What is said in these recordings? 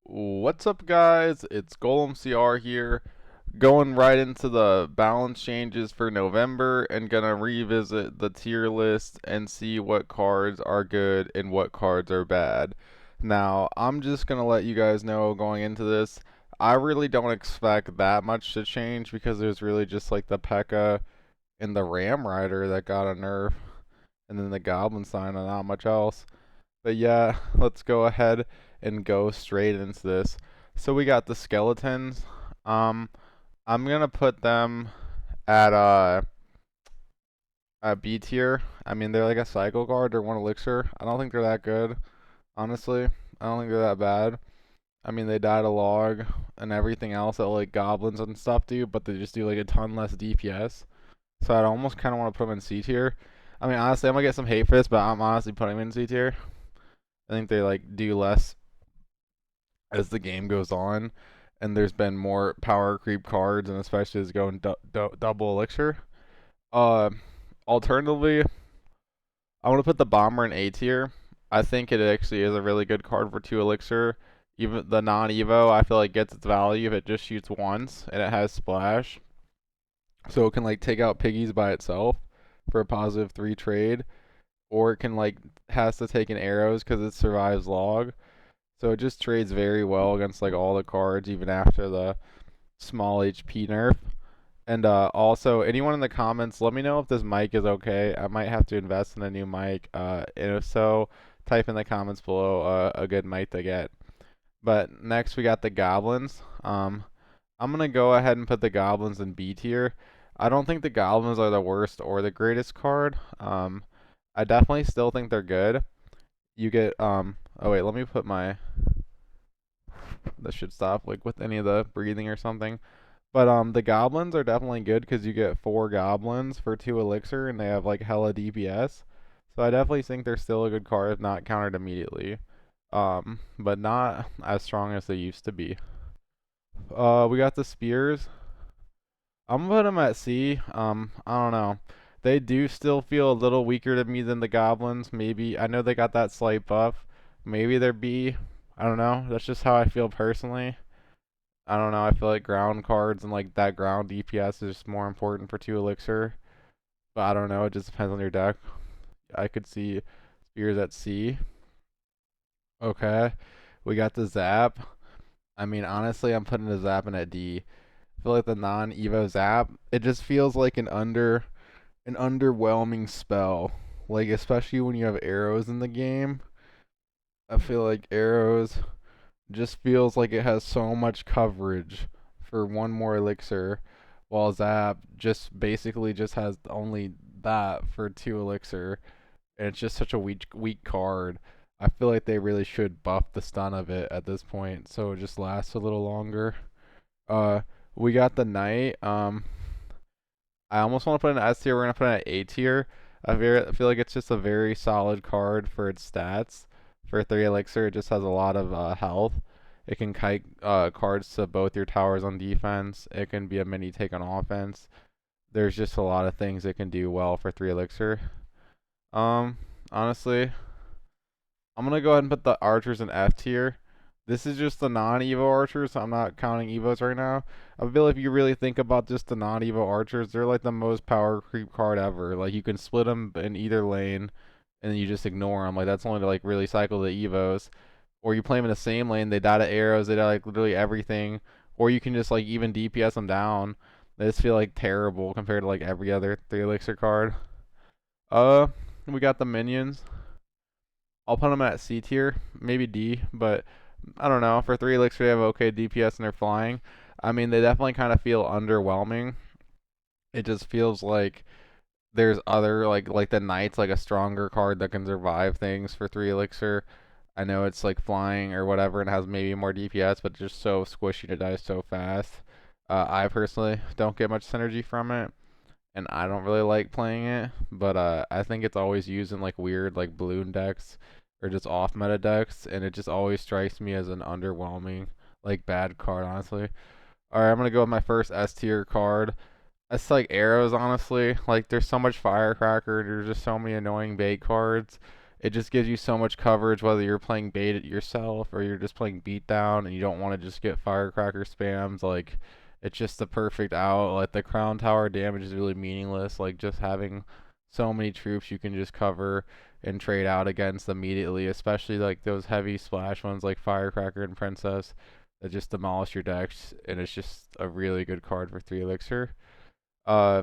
What's up, guys? It's GolemmCr here, going right into the balance changes for November and gonna revisit the tier list and see what cards are good and what cards are bad. Now, I'm just gonna let you guys know going into this, I really don't expect that much to change because there's really just like the P.E.K.K.A. and the Ram Rider that got a nerf, and then the Goblin Sign and not much else. But yeah, let's go ahead and go straight into this. So we got the skeletons. Um, I'm gonna put them at at B tier. I mean, they're like a cycle card. They're one elixir. I don't think they're that good, honestly. I don't think they're that bad. I mean, they died a log and everything else that like goblins and stuff do, but they just do like a ton less DPS. So I'd almost kind of want to put them in C tier. I mean, honestly, I'm gonna get some hate for this, but I'm honestly putting them in C tier. I think they like do less as the game goes on, and there's been more power creep cards, and especially as going double elixir. Uh, Alternatively, I want to put the bomber in A tier. I think it actually is a really good card for 2 elixir. Even the non-evo, I feel like gets its value if it just shoots once and it has splash, so it can like take out piggies by itself for a +3 trade, or it can like has to take in arrows because it survives log. So it just trades very well against like all the cards, even after the small HP nerf. And also, anyone in the comments, let me know if this mic is okay. I might have to invest in a new mic. And if so, type in the comments below a good mic to get. But next we got the goblins. I'm gonna go ahead and put the goblins in B tier. I don't think the goblins are the worst or the greatest card. I definitely still think they're good. You get Oh wait, let me put my that should stop like with any of the breathing or something. But the goblins are definitely good because you get 4 goblins for 2 elixir and they have like hella DPS. So I definitely think they're still a good card if not countered immediately. But not as strong as they used to be. We got the spears. I'm gonna put them at C. I don't know. They do still feel a little weaker to me than the goblins. Maybe I know they got that slight buff. Maybe they're B. I don't know. That's just how I feel personally. I don't know. I feel like ground cards and like that ground DPS is just more important for 2 elixir. But I don't know. It just depends on your deck. I could see spears at C. Okay. We got the zap. I mean, honestly, I'm putting the zap in at D. I feel like the non-evo zap, it just feels like an underwhelming spell. Like especially when you have arrows in the game. I feel like arrows just feels like it has so much coverage for one more elixir, while Zap just basically just has only that for 2 elixir, and it's just such a weak card. I feel like they really should buff the stun of it at this point, so it just lasts a little longer. Uh, we got the knight. I almost want to put it in S tier. We're gonna put it in A tier. I feel like it's just a very solid card for its stats. For 3 elixir, it just has a lot of health. It can kite cards to both your towers on defense. It can be a mini take on offense. There's just a lot of things it can do well for 3 elixir. Um, Honestly, I'm gonna go ahead and put the archers in F tier. This is just the non-Evo archers. I'm not counting Evos right now. I feel if you really think about just the non-Evo archers, they're like the most power creep card ever. Like you can split them in either lane, and then you just ignore them. Like that's only to like really cycle the Evos. Or you play them in the same lane, they die to arrows, they die like literally everything. Or you can just like even DPS them down. They just feel like terrible compared to like every other 3 elixir card. Uh, we got the minions. I'll put them at C tier, maybe D, but I don't know. For 3 elixir, they have okay DPS and they're flying. I mean, they definitely kind of feel underwhelming. It just feels like there's other like the knight's like a stronger card that can survive things for 3 elixir. I know it's like flying or whatever and has maybe more DPS, but just so squishy to die so fast. I personally don't get much synergy from it, and I don't really like playing it. But I think it's always used in like weird like balloon decks or just off meta decks, and it just always strikes me as an underwhelming like bad card, honestly. All right, I'm gonna go with my first S tier card. It's like arrows, honestly. Like there's so much firecracker. There's just so many annoying bait cards. it just gives you so much coverage whether you're playing bait it yourself or you're just playing beatdown and you don't want to just get firecracker spams. Like, it's just the perfect out. Like, the crown tower damage is really meaningless. Like, just having so many troops you can just cover and trade out against immediately, especially like those heavy splash ones like firecracker and princess that just demolish your decks, and it's just a really good card for 3 elixir. uh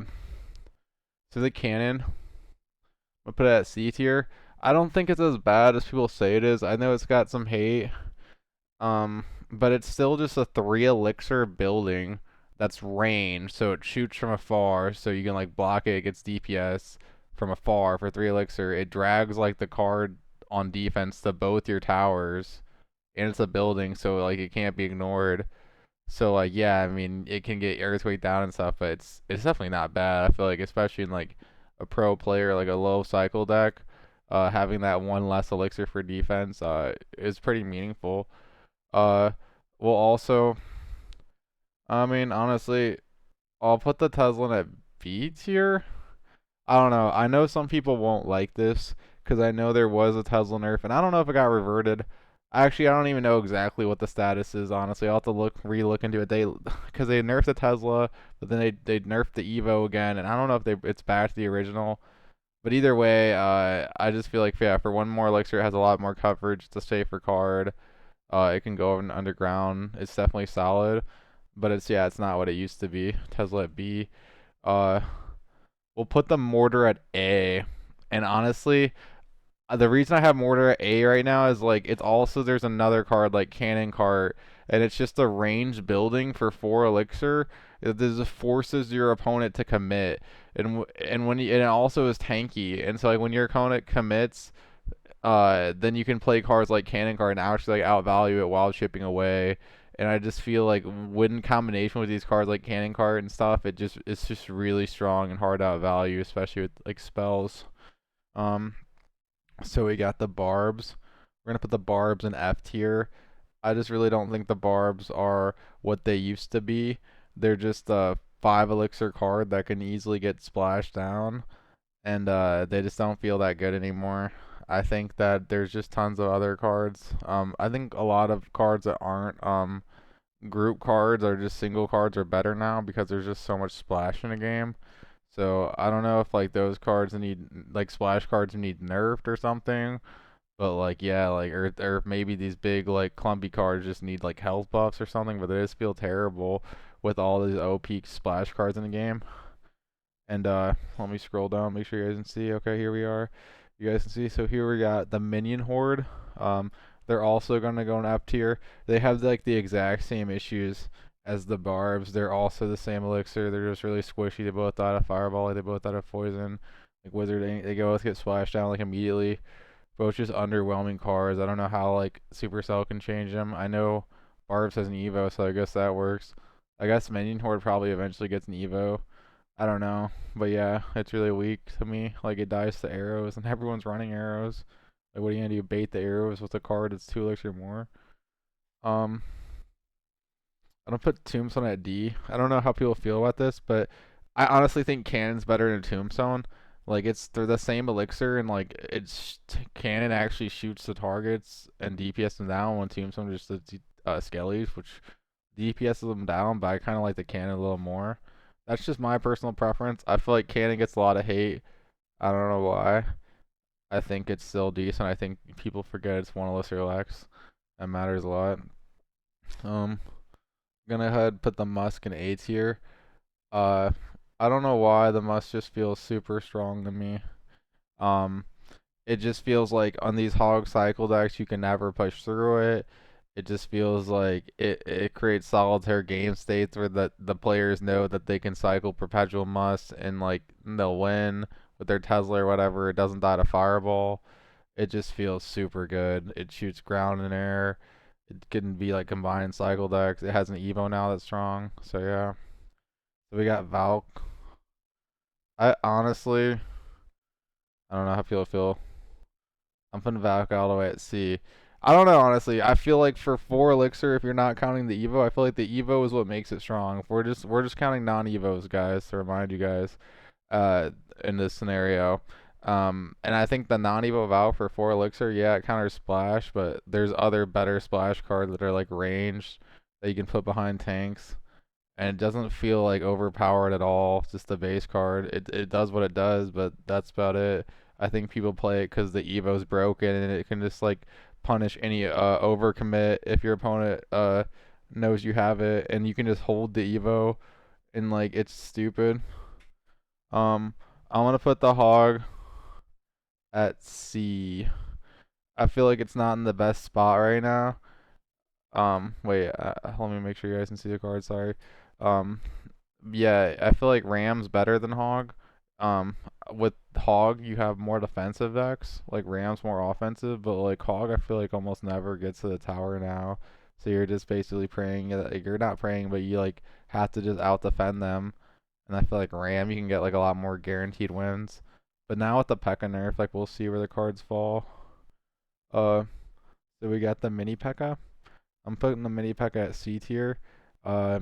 so the cannon, I'll put it at C tier. I don't think it's as bad as people say it is. I know it's got some hate, but it's still just a 3 elixir building that's range, so it shoots from afar, so you can like block it, it gets DPS from afar for 3 elixir. It drags like the card on defense to both your towers, and it's a building, so like it can't be ignored. So like yeah, I mean it can get earthquake down and stuff, but it's definitely not bad. I feel like especially in like a pro player like a low cycle deck, having that one less elixir for defense is pretty meaningful. Uh, well also, I mean honestly, I'll put the Tesla at B tier. I don't know. I know some people won't like this because I know there was a Tesla nerf, and I don't know if it got reverted. Actually, I don't even know exactly what the status is. Honestly, I'll have to re-look into it. They because they nerfed the Tesla, but then they nerfed the Evo again, and I don't know if it's back to the original. But either way, I just feel like yeah, for one more elixir, it has a lot more coverage. It's a safer card. It can go in underground. It's definitely solid, but it's not what it used to be. Tesla at B. Uh, we'll put the mortar at A. And honestly, the reason I have mortar at A right now is like it's also there's another card like cannon cart, and it's just a range building for 4 elixir. It just forces your opponent to commit, and it also is tanky, and so like when your opponent commits, then you can play cards like cannon cart and actually like outvalue it while chipping away. And I just feel like when combination with these cards like cannon cart and stuff, it's just really strong and hard to outvalue, especially with like spells. Um, so we got the barbs. We're gonna put the barbs in F tier. I just really don't think the barbs are what they used to be. They're just a 5 elixir card that can easily get splashed down, and they just don't feel that good anymore. I think that there's just tons of other cards. I think a lot of cards that aren't group cards or just single cards are better now because there's just so much splash in a game. So I don't know if like those cards need like splash cards need nerfed or something. But like yeah, like or maybe these big like clumpy cards just need like health buffs or something. But they just feel terrible with all these OP splash cards in the game. And let me scroll down, make sure you guys can see. Okay, here we are. You guys can see. So here we got the minion horde. They're also gonna go in F tier. They have like the exact same issues as the barbs. They're also the same elixir. They're just really squishy. They both die to fireball. Like they both die to poison. Like wizard, they both get splashed down like immediately. Both just underwhelming cards. I don't know how like Supercell can change them. I know barbs has an Evo, so I guess that works. I guess minion horde probably eventually gets an Evo. I don't know, but yeah, it's really weak to me. Like it dies to arrows, and everyone's running arrows. Like, what are you gonna do? Bait the arrows with a card that's 2 elixir more? Um, I don't put Tombstone at D. I don't know how people feel about this, but I honestly think Cannon's better than Tombstone. Like they're the same elixir, and like Cannon actually shoots the targets and DPS them down when Tombstone just does skellies, which DPS them down. But I kind of like the Cannon a little more. That's just my personal preference. I feel like Cannon gets a lot of hate. I don't know why. I think it's still decent. I think people forget it's one elixir lacks. That matters a lot. Um, gonna ahead put the Musk in A tier. Uh, I don't know why the Musk just feels super strong to me. Um, it just feels like on these hog cycle decks you can never push through it. It just feels like it creates solitaire game states where the players know that they can cycle perpetual Musk and like they'll win with their Tesla or whatever. It doesn't die to fireball. It just feels super good. It shoots ground and air. It can be like combined cycle decks. It has an Evo now that's strong. So yeah. So we got Valk. I honestly, I don't know how people feel. I'm putting Valk all the way at C. I don't know, honestly. I feel like for 4 elixir, if you're not counting the Evo, I feel like the Evo is what makes it strong. If we're just counting non-Evos, guys, to remind you guys, in this scenario. And I think the non-evo Vow for 4 elixir, yeah, it counters splash, but there's other better splash cards that are like ranged that you can put behind tanks, and it doesn't feel like overpowered at all. It's just a base card. It does what it does, but that's about it. I think people play it because the evo's broken and it can just like punish any overcommit if your opponent knows you have it, and you can just hold the evo and like it's stupid. Um, I'm gonna put the hog at C. I feel like it's not in the best spot right now. Wait, let me make sure you guys can see the card. Sorry. Um, yeah, I feel like Ram's better than Hog. Um, with Hog, you have more defensive decks. Like Ram's more offensive, but like Hog, I feel like almost never gets to the tower now. So you're just basically praying. Like, you're not praying, but you like have to just out defend them. And I feel like Ram, you can get like a lot more guaranteed wins. But now with the P.E.K.K.A nerf, like we'll see where the cards fall. Uh, so we got the mini P.E.K.K.A. I'm putting the mini P.E.K.K.A at C tier. Uh,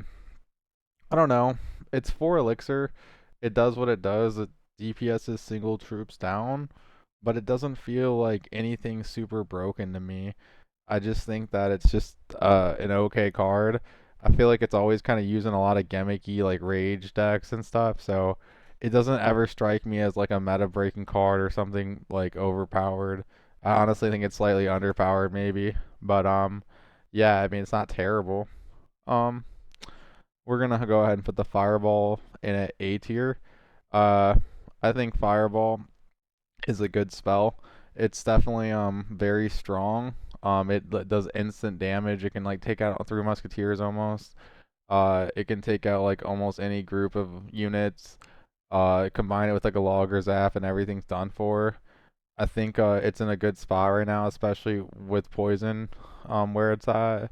I don't know. It's 4 elixir. It does what it does. It DPS's single troops down, but it doesn't feel like anything super broken to me. I just think that it's just an okay card. I feel like it's always kind of using a lot of gimmicky like rage decks and stuff, so it doesn't ever strike me as like a meta breaking card or something like overpowered. I honestly think it's slightly underpowered maybe, but yeah, I mean it's not terrible. Um we're gonna go ahead and put the Fireball in at A tier. Uh, I think Fireball is a good spell. It's definitely very strong. It does instant damage. It can like take out 3 Musketeers almost. It can take out like almost any group of units. Combine it with like a Logger Zap and everything's done for. I think it's in a good spot right now, especially with poison, where it's at.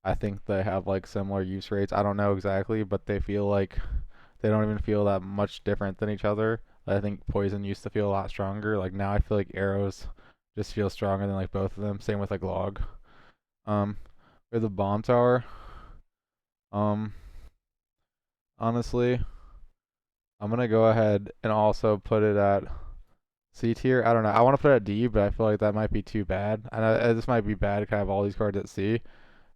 I think they have like similar use rates. I don't know exactly, but they feel like they don't even feel that much different than each other. I think poison used to feel a lot stronger. Like now I feel like arrows just feel stronger than like both of them. Same with like log. Um, with the bomb tower. Um, honestly, I'm gonna go ahead and also put it at C tier. I don't know. I want to put it at D, but I feel like that might be too bad. I know this might be bad to have all these cards at C.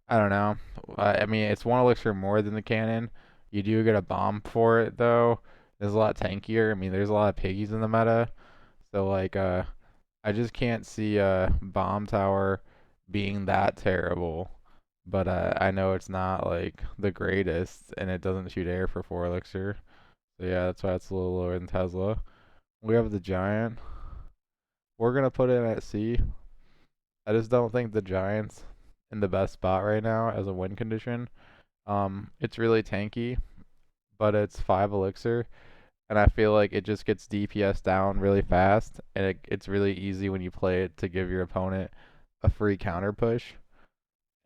I don't know. I mean, it's 1 elixir more than the cannon. You do get a bomb for it though. It's a lot tankier. I mean, there's a lot of piggies in the meta, so like, I just can't see bomb tower being that terrible. But I know it's not like the greatest, and it doesn't shoot air for 4 elixir. So yeah, that's why it's a little lower than Tesla. We have the giant. We're gonna put it at C. I just don't think the giant's in the best spot right now as a win condition. It's really tanky, but it's 5 elixir, and I feel like it just gets DPS down really fast, and it's really easy when you play it to give your opponent a free counter push.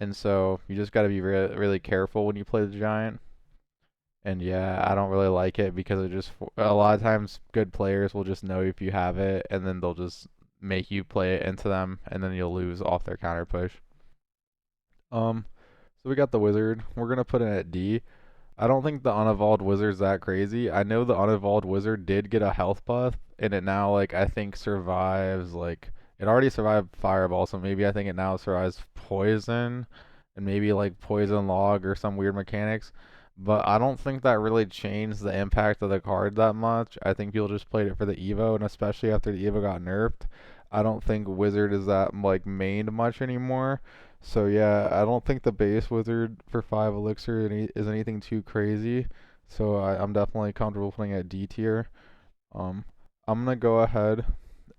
And so you just got to be really careful when you play the giant. And yeah, I don't really like it because it just a lot of times good players will just know if you have it, and then they'll just make you play it into them, and then you'll lose off their counter push. So we got the wizard. We're gonna put it at D. I don't think the unevolved wizard's that crazy. I know the unevolved wizard did get a health buff, and it now like I think survives like it already survived fireball, so maybe I think it now survives poison and maybe like poison log or some weird mechanics. But I don't think that really changed the impact of the card that much. I think people just played it for the Evo, and especially after the Evo got nerfed, I don't think wizard is that like mained much anymore. So yeah, I don't think the base wizard for 5 elixir is anything too crazy. So I'm definitely comfortable putting it at D tier. Um, I'm gonna go ahead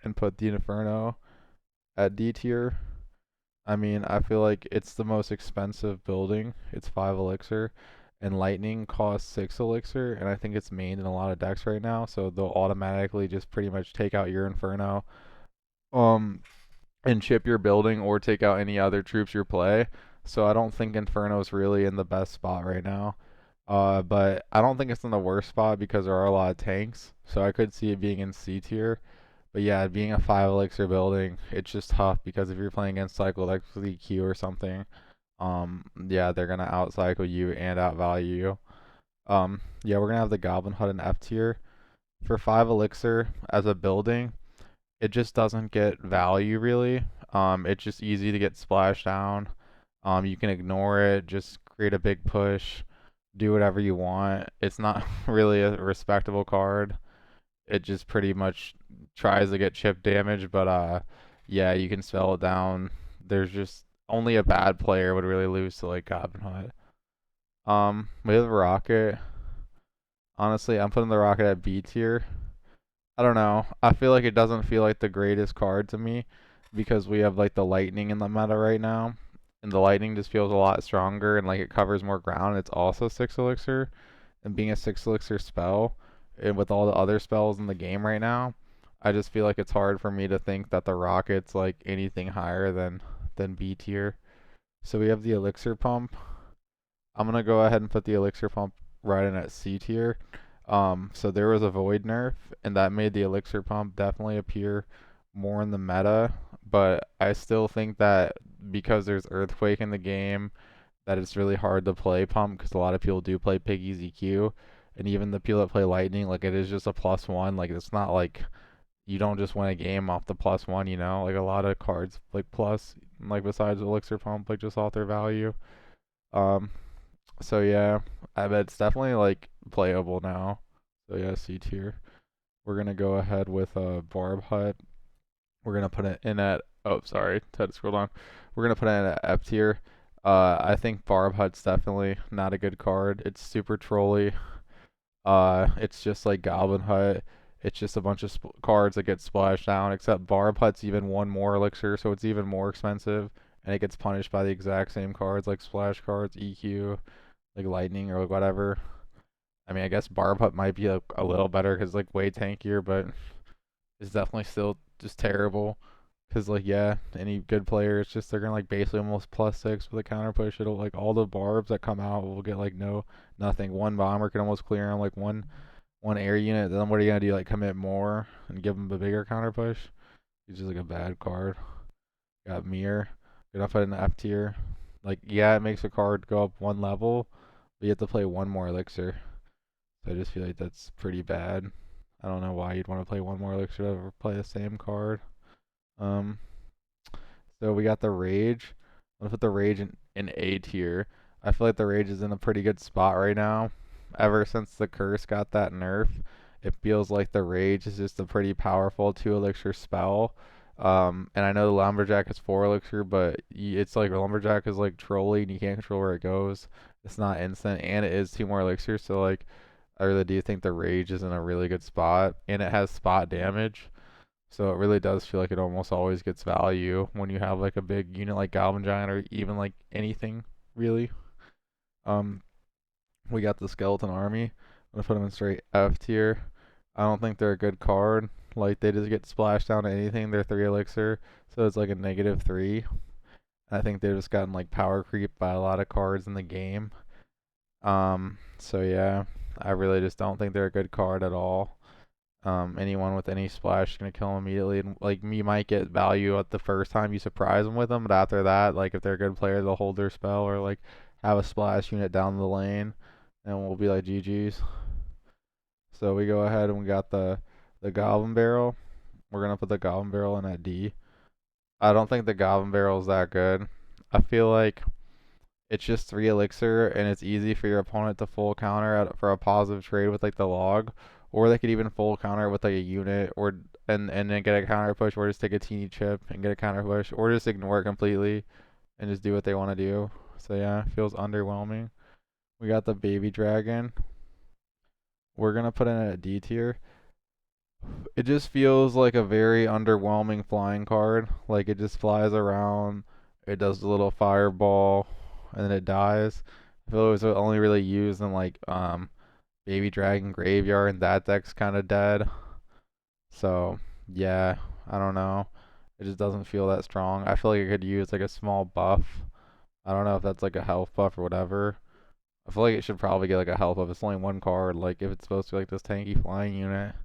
and put the Inferno at D tier. I mean, I feel like it's the most expensive building. It's 5 elixir, and lightning costs 6 elixir, and I think it's mained in a lot of decks right now. So they'll automatically just pretty much take out your Inferno. Um, and chip your building or take out any other troops you play. So I don't think Inferno's really in the best spot right now. But I don't think it's in the worst spot because there are a lot of tanks. So I could see it being in C tier. But yeah, being a 5 elixir building, it's just tough because if you're playing against Cycle Q or something, yeah, they're gonna outcycle you and outvalue you. Yeah, we're gonna have the Goblin Hut in F tier. For 5 elixir as a building, it just doesn't get value really. It's just easy to get splashed down. You can ignore it, just create a big push, do whatever you want. It's not really a respectable card. It just pretty much tries to get chip damage, but yeah, you can spell it down. There's just only a bad player would really lose to like Goblin Hut. With Rocket, honestly, I'm putting the Rocket at B tier. I don't know. I feel like it doesn't feel like the greatest card to me because we have like the lightning in the meta right now. And the lightning just feels a lot stronger and like it covers more ground. It's also 6 elixir. And being a 6 elixir spell, and with all the other spells in the game right now, I just feel like it's hard for me to think that the rocket's like anything higher than B tier. So we have the elixir pump. I'm gonna go ahead and put the elixir pump right in at C tier. So there was a void nerf, and that made the elixir pump definitely appear more in the meta. But I still think that because there's earthquake in the game, that it's really hard to play pump because a lot of people do play Piggy ZQ, and even the people that play lightning, like it is just a +1. Like it's not like you don't just win a game off the +1. Like a lot of cards like plus, like besides elixir pump, like just off their value. Um, so yeah, I bet it's definitely like playable now. So yeah, C tier. We're gonna go ahead with Barb Hut. We're gonna put it in at, oh sorry, had to scroll down. We're gonna put it in at F tier. I think Barb Hut's definitely not a good card. It's super trolly. It's just like Goblin Hut. It's just a bunch of cards that get splashed down. Except Barb Hut's even one more elixir, so it's even more expensive, and it gets punished by the exact same cards like splash cards, EQ, like lightning or like whatever. I mean, I guess Barb Hut might be a little better because like way tankier, but it's definitely still just terrible. Because like yeah, any good player, it's just they're gonna like basically almost +6 with a counter push. It'll like all the barbs that come out will get like nothing. One bomber can almost clear them like one air unit. Then what are you gonna do? Like commit more and give them a bigger counter push? It's just like a bad card. Got Mirror. Gonna put it in the F tier. Like yeah, it makes a card go up one level, but you have to play one more elixir. So I just feel like that's pretty bad. I don't know why you'd want to play one more elixir to play the same card. Um, so we got the Rage. I'm gonna put the Rage in A tier. I feel like the Rage is in a pretty good spot right now. Ever since the Curse got that nerf, it feels like the Rage is just a pretty powerful 2 elixir spell. And I know the Lumberjack is 4 elixir, but it's like Lumberjack is like trolly and you can't control where it goes. It's not instant, and it is 2 more elixirs. So like, I really do think the Rage is in a really good spot, and it has spot damage. So it really does feel like it almost always gets value when you have like a big unit like Goblin Giant or even like anything really. Um, we got the Skeleton Army. I'm gonna put them in straight F tier. I don't think they're a good card. Like they just get splashed down to anything. They're 3 elixir, so it's like a -3. I think they've just gotten like power creep by a lot of cards in the game. So yeah, I really just don't think they're a good card at all. Anyone with any splash is gonna kill them immediately, and like you might get value at the first time you surprise them with them, but after that, like if they're a good player, they'll hold their spell or like have a splash unit down the lane, and we'll be like GG's. So we go ahead and we got the Goblin Barrel. We're gonna put the Goblin Barrel in at D. I don't think the Goblin Barrel is that good. I feel like it's just 3 elixir and it's easy for your opponent to full counter for a positive trade with like the log, or they could even full counter with like a unit or and then get a counter push, or just take a teeny chip and get a counter push, or just ignore it completely and just do what they want to do. So yeah, it feels underwhelming. We got the baby dragon. We're gonna put in a D tier. It just feels like a very underwhelming flying card. Like it just flies around, it does the little fireball, and then it dies. I feel it was only really used in like Baby Dragon Graveyard, and that deck's kind of dead. So yeah, I don't know. It just doesn't feel that strong. I feel like it could use like a small buff. I don't know if that's like a health buff or whatever. I feel like it should probably get like a health buff. It's only one card. Like if it's supposed to be like this tanky flying unit.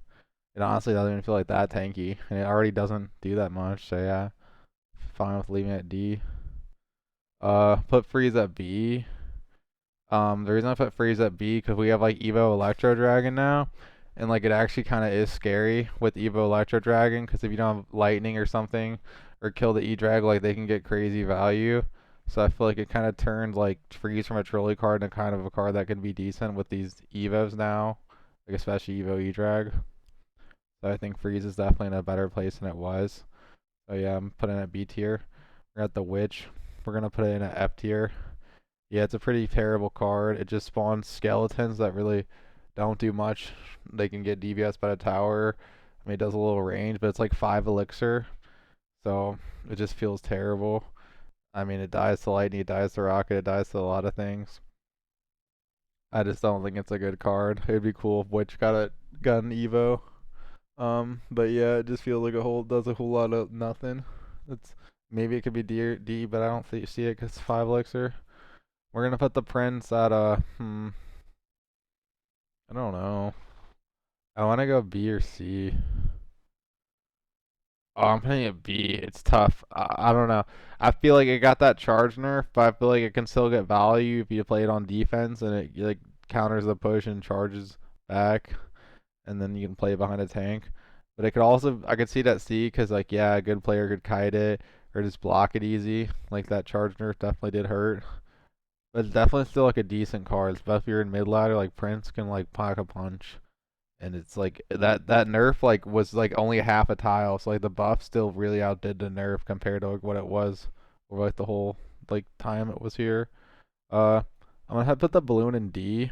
It honestly doesn't even feel like that tanky, and it already doesn't do that much. So yeah, fine with leaving it at D. Put Freeze at B. The reason I put Freeze at B because we have like Evo Electro Dragon now, and like it actually kind of is scary with Evo Electro Dragon because if you don't have Lightning or something, or kill the E-Drag, like they can get crazy value. So I feel like it kind of turned like Freeze from a trolley card into kind of a card that can be decent with these Evos now, like especially Evo E-Drag. So I think Freeze is definitely in a better place than it was. So yeah, I'm putting it at B tier. We're at the Witch. We're gonna put it in at F tier. Yeah, it's a pretty terrible card. It just spawns skeletons that really don't do much. They can get DPS by the tower. I mean, it does a little range, but it's like 5 elixir. So it just feels terrible. I mean, it dies to lightning, it dies to rocket, it dies to a lot of things. I just don't think it's a good card. It'd be cool if Witch got an Evo. But yeah, it just feels like does a whole lot of nothing. It's maybe it could be D, but I don't see it because it's 5 elixir. We're gonna put the Prince at I don't know. I want to go B or C. Oh, I'm putting it B. It's tough. I don't know. I feel like it got that charge nerf, but I feel like it can still get value if you play it on defense and it like counters the push and charges back, and then you can play it behind a tank. But it could also, I could see that C because like yeah, a good player could kite it or just block it easy. Like that charge nerf definitely did hurt. But it's definitely still like a decent card, especially if you're in mid ladder. Like Prince can like pack a punch, and it's like that nerf like was like only half a tile, so like the buff still really outdid the nerf compared to like what it was over like the whole like time it was here. I'm gonna have to put the balloon in D.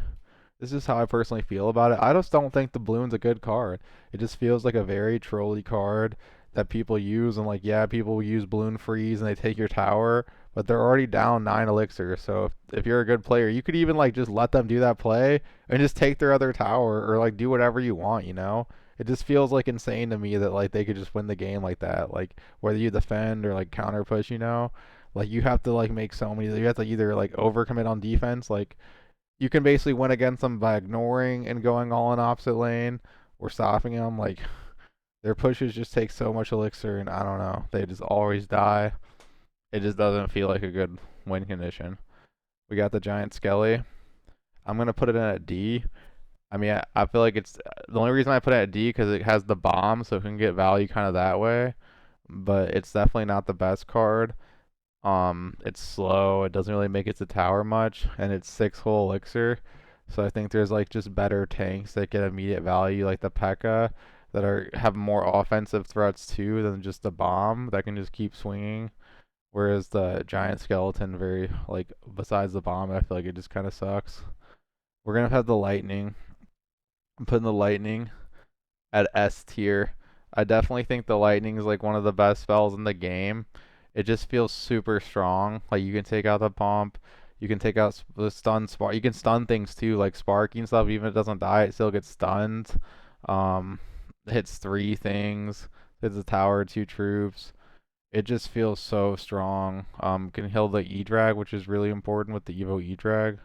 This is how I personally feel about it. I just don't think the balloon's a good card. It just feels like a very trolly card that people use, and like yeah, people use balloon freeze and they take your tower, but they're already down 9 elixir. So if you're a good player, you could even like just let them do that play and just take their other tower or like do whatever you want, you know? It just feels like insane to me that like they could just win the game like that. Like whether you defend or like counter push, you know? Like you have to like make so many you have to either like overcommit on defense, like you can basically win against them by ignoring and going all in opposite lane or stopping them. Like their pushes just take so much elixir, and I don't know, they just always die. It just doesn't feel like a good win condition. We got the giant skelly. I'm gonna put it in at D. I mean, I feel like it's the only reason I put it at D because it has the bomb, so it can get value kind of that way. But it's definitely not the best card. It's slow. It doesn't really make it to tower much, and it's 6 whole elixir. So I think there's like just better tanks that get immediate value, like the P.E.K.K.A. that have more offensive threats too than just the bomb that can just keep swinging. Whereas the giant skeleton, very like besides the bomb, I feel like it just kind of sucks. We're gonna have the lightning. I'm putting the lightning at S tier. I definitely think the lightning is like one of the best spells in the game. It just feels super strong. Like you can take out the pump, you can take out the stun spark. You can stun things too, like Sparky and stuff. Even if it doesn't die, it still gets stunned. Um, hits 3 things. Hits a tower, 2 troops. It just feels so strong. Can heal the E-Drag, which is really important with the Evo E-Drag.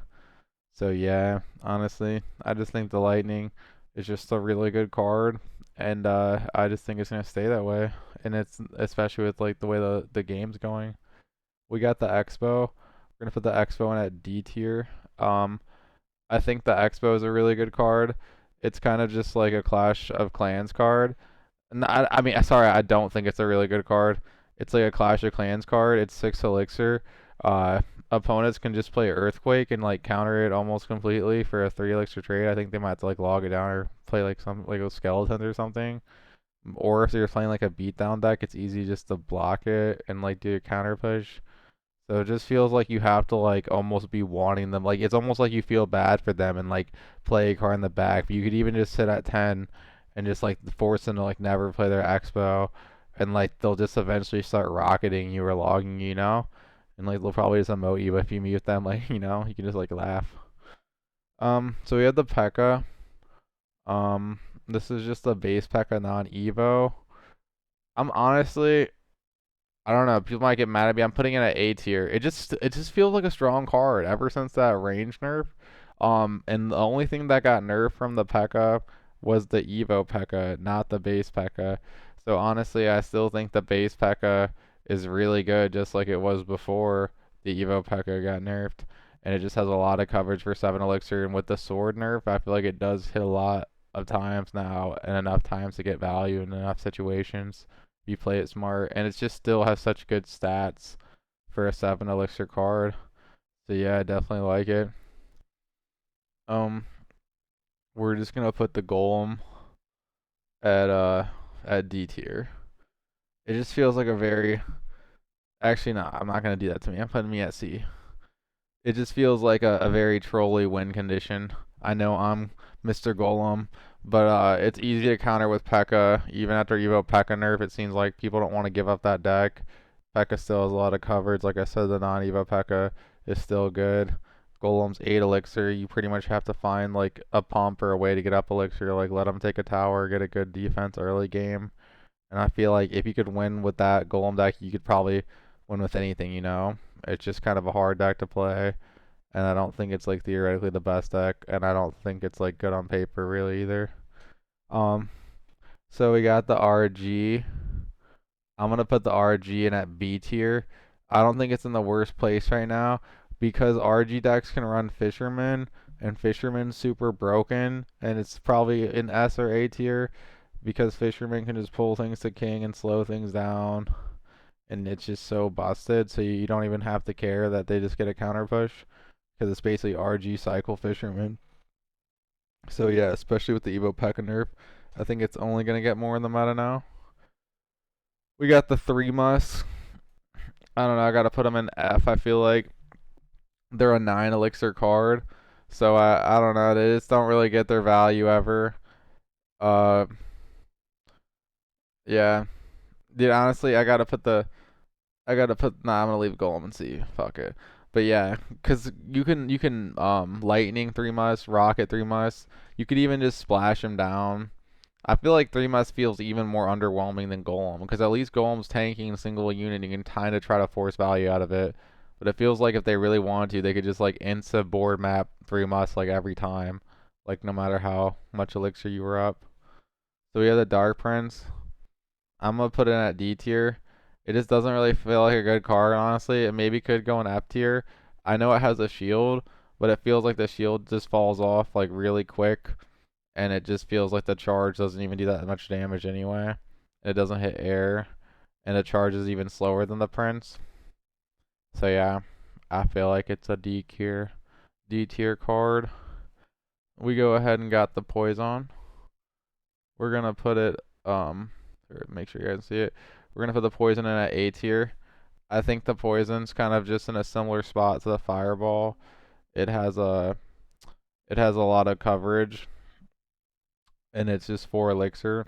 So yeah, honestly, I just think the Lightning is just a really good card, and I just think it's gonna stay that way. And it's especially with like the way the game's going. We got the Expo. We're gonna put the Expo in at D tier. I think the Expo is a really good card. It's kind of just like a Clash of Clans card. I mean, sorry, I don't think it's a really good card. It's like a Clash of Clans card. It's 6 elixir. Uh, Opponents can just play Earthquake and like counter it almost completely for a 3 elixir trade. I think they might have to like log it down or play like some like a skeletons or something. Or if you're playing like a beatdown deck, it's easy just to block it and like do a counter push. So it just feels like you have to like almost be wanting them. Like it's almost like you feel bad for them and like play a card in the back. But you could even just sit at 10 and just like force them to like never play their expo, and like they'll just eventually start rocketing you or logging you, you know? And like they'll probably just emote you if you mute them, like, you know, you can just like laugh. So we have the P.E.K.K.A. This is just a base P.E.K.K.A non-Evo. I'm honestly, I don't know. People might get mad at me. I'm putting it at A tier. It just feels like a strong card ever since that range nerf. And the only thing that got nerfed from the P.E.K.K.A was the Evo P.E.K.K.A, not the base P.E.K.K.A. So honestly, I still think the base P.E.K.K.A is really good, just like it was before the Evo P.E.K.K.A got nerfed. And it just has a lot of coverage for 7 elixir. And with the sword nerf, I feel like it does hit a lot of times now, and enough times to get value in enough situations. If you play it smart, and it just still has such good stats for a 7 elixir card. So yeah, I definitely like it. We're just gonna put the golem at D tier. It just feels like a very actually no, I'm not gonna do that to me. I'm putting me at C. It just feels like a very trolly win condition. I know I'm Mr. Golem, but it's easy to counter with P.E.K.K.A. Even after Evo P.E.K.K.A. nerf, it seems like people don't want to give up that deck. P.E.K.K.A. still has a lot of coverage. Like I said, the non-Evo P.E.K.K.A. is still good. Golem's 8 elixir. You pretty much have to find like a pump or a way to get up elixir. Like let him take a tower, get a good defense early game. And I feel like if you could win with that Golem deck, you could probably win with anything, you know? It's just kind of a hard deck to play, and I don't think it's like theoretically the best deck, and I don't think it's like good on paper really either. Um, so we got the RG. I'm gonna put the RG in at B tier. I don't think it's in the worst place right now because RG decks can run Fisherman, and Fisherman's super broken, and it's probably in S or A tier because Fisherman can just pull things to King and slow things down, and it's just so busted. So you don't even have to care that they just get a counter push because it's basically RG cycle Fisherman. So yeah, especially with the Evo P.E.K.K.A. nerf, I think it's only gonna get more in the meta now. We got the 3 Mus. I don't know. I gotta put them in F. I feel like they're a 9 elixir card, so I don't know. They just don't really get their value ever. Uh, yeah, dude. Honestly, Nah, I'm gonna leave Golem and see. Fuck it. But yeah, cause you can lightning 3 Mus, rocket 3 Mus. You could even just splash him down. I feel like 3 Mus feels even more underwhelming than Golem, because at least Golem's tanking a single unit. You can kind of try to force value out of it. But it feels like if they really wanted to, they could just like insta board map 3 Mus like every time, like no matter how much elixir you were up. So we have the Dark Prince. I'm gonna put it at D tier. It just doesn't really feel like a good card, honestly. It maybe could go in F tier. I know it has a shield, but it feels like the shield just falls off like really quick, and it just feels like the charge doesn't even do that much damage anyway. It doesn't hit air, and the charge is even slower than the Prince. So yeah, I feel like it's a D tier card. We go ahead and got the Poison. We're gonna put it make sure you guys see it. We're gonna put the Poison in at A tier. I think the Poison's kind of just in a similar spot to the Fireball. It has a lot of coverage, and it's just 4 elixir,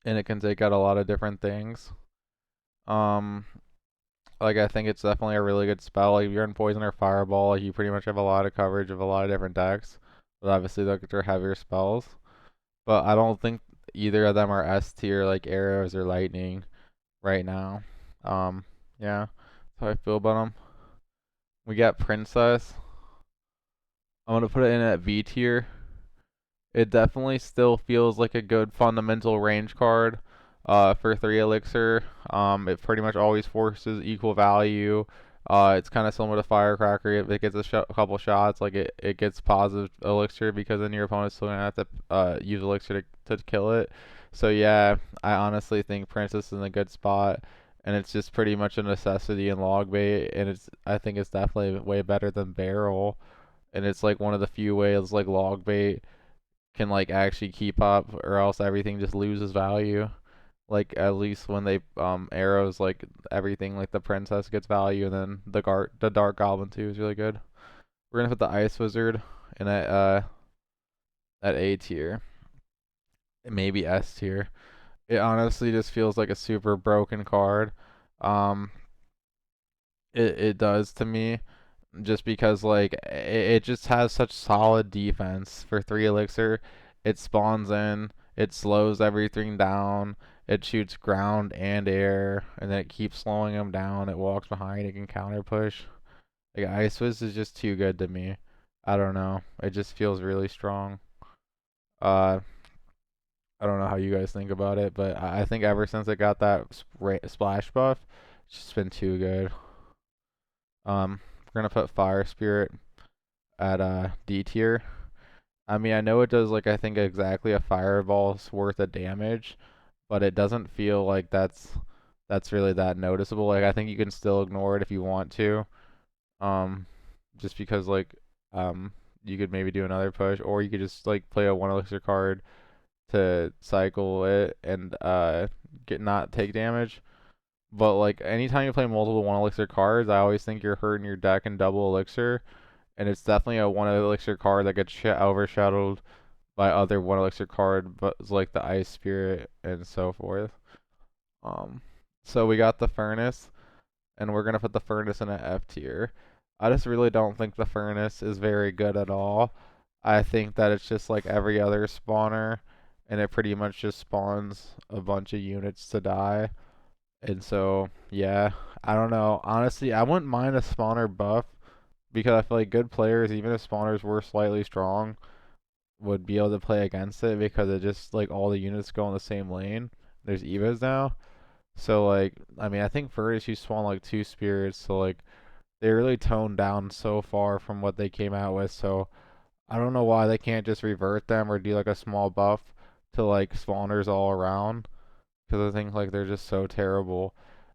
and it can take out a lot of different things. Um, like I think it's definitely a really good spell. Like if you're in Poison or Fireball, like, you pretty much have a lot of coverage of a lot of different decks. But obviously they're heavier spells. But I don't think either of them are S tier like arrows or lightning right now. Yeah, that's how I feel about them. We got Princess. I'm gonna put it in at V tier. It definitely still feels like a good fundamental range card for 3 elixir. It pretty much always forces equal value. It's kind of similar to Firecracker. If it gets a couple shots, like it gets positive elixir because then your opponent's still gonna have to use elixir to kill it. So yeah, I honestly think Princess is in a good spot, and it's just pretty much a necessity in log bait, and I think it's definitely way better than Barrel, and it's like one of the few ways like log bait can like actually keep up, or else everything just loses value. Like at least when they arrows, like everything, like the Princess gets value, and then the Dark Goblin too is really good. We're gonna put the Ice Wizard in at A tier, maybe S tier. It honestly just feels like a super broken card. Um, it does to me, just because like it just has such solid defense for 3 elixir. It spawns in, it slows everything down, it shoots ground and air, and then it keeps slowing them down. It walks behind, it can counter push. Like Ice Wiz is just too good to me. I don't know. It just feels really strong. Uh, I don't know how you guys think about it, but I think ever since it got that splash buff, it's just been too good. We're gonna put Fire Spirit at D tier. I mean, I know it does like I think exactly a fireball's worth of damage, but it doesn't feel like that's really that noticeable. Like I think you can still ignore it if you want to. Um, just because like um you could maybe do another push, or you could just like play a one elixir card to cycle it and get not take damage. But like anytime you play multiple one elixir cards, I always think you're hurting your deck in double elixir, and it's definitely a one elixir card that gets overshadowed by other one elixir card, but it's like the ice spirit and so forth. Um, so we got the furnace, and we're gonna put the furnace in an F tier. I just really don't think the furnace is very good at all. I think that it's just like every other spawner, and it pretty much just spawns a bunch of units to die. And so, yeah, I don't know. Honestly, I wouldn't mind a spawner buff because I feel like good players, even if spawners were slightly strong, would be able to play against it because it just like all the units go in the same lane. There's evas now. So like I mean I think first you spawn like two spirits, so like they really toned down so far from what they came out with. So I don't know why they can't just revert them or do like a small buff to like spawners all around, because I think like they're just so terrible.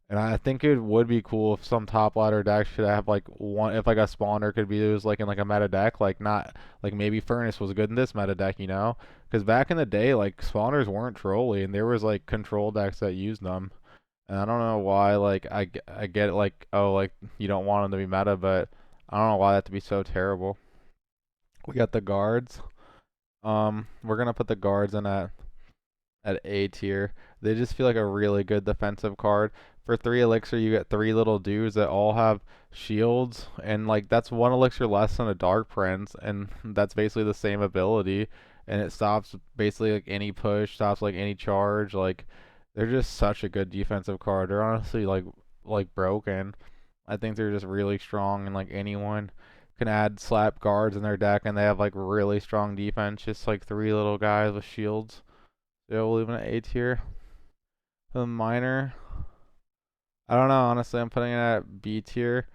And I think it would be cool if some top ladder deck should have like one, if like a spawner could be used like in like a meta deck, like not like maybe Furnace was good in this meta deck, you know? Because back in the day, like spawners weren't trolly, and there was like control decks that used them. And I don't know why, like I get it, like oh like you don't want them to be meta, but I don't know why that to be so terrible. We got the guards. We're gonna put the guards in at A tier. They just feel like a really good defensive card. For 3 elixir, you get 3 little dudes that all have shields, and like that's 1 elixir less than a Dark Prince, and that's basically the same ability. And it stops basically like any push, stops like any charge. Like they're just such a good defensive card. They're honestly like broken. I think they're just really strong, and like anyone can add slap guards in their deck, and they have like really strong defense. Just like 3 little guys with shields. Yeah, we'll leave it at A tier. The minor, I don't know. Honestly, I'm putting it at B tier.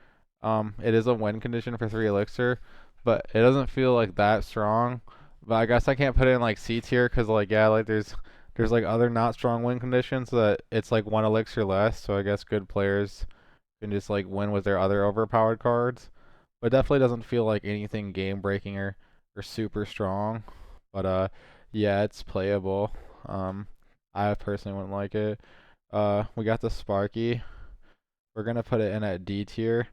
It is a win condition for 3 elixir, but it doesn't feel like that strong. But I guess I can't put it in like C tier because like yeah, like there's like other not strong win conditions that it's like 1 elixir less. So I guess good players can just like win with their other overpowered cards. But it definitely doesn't feel like anything game breaking or super strong. But yeah, it's playable. Um, I personally wouldn't like it. We got the Sparky. We're gonna put it in at D tier.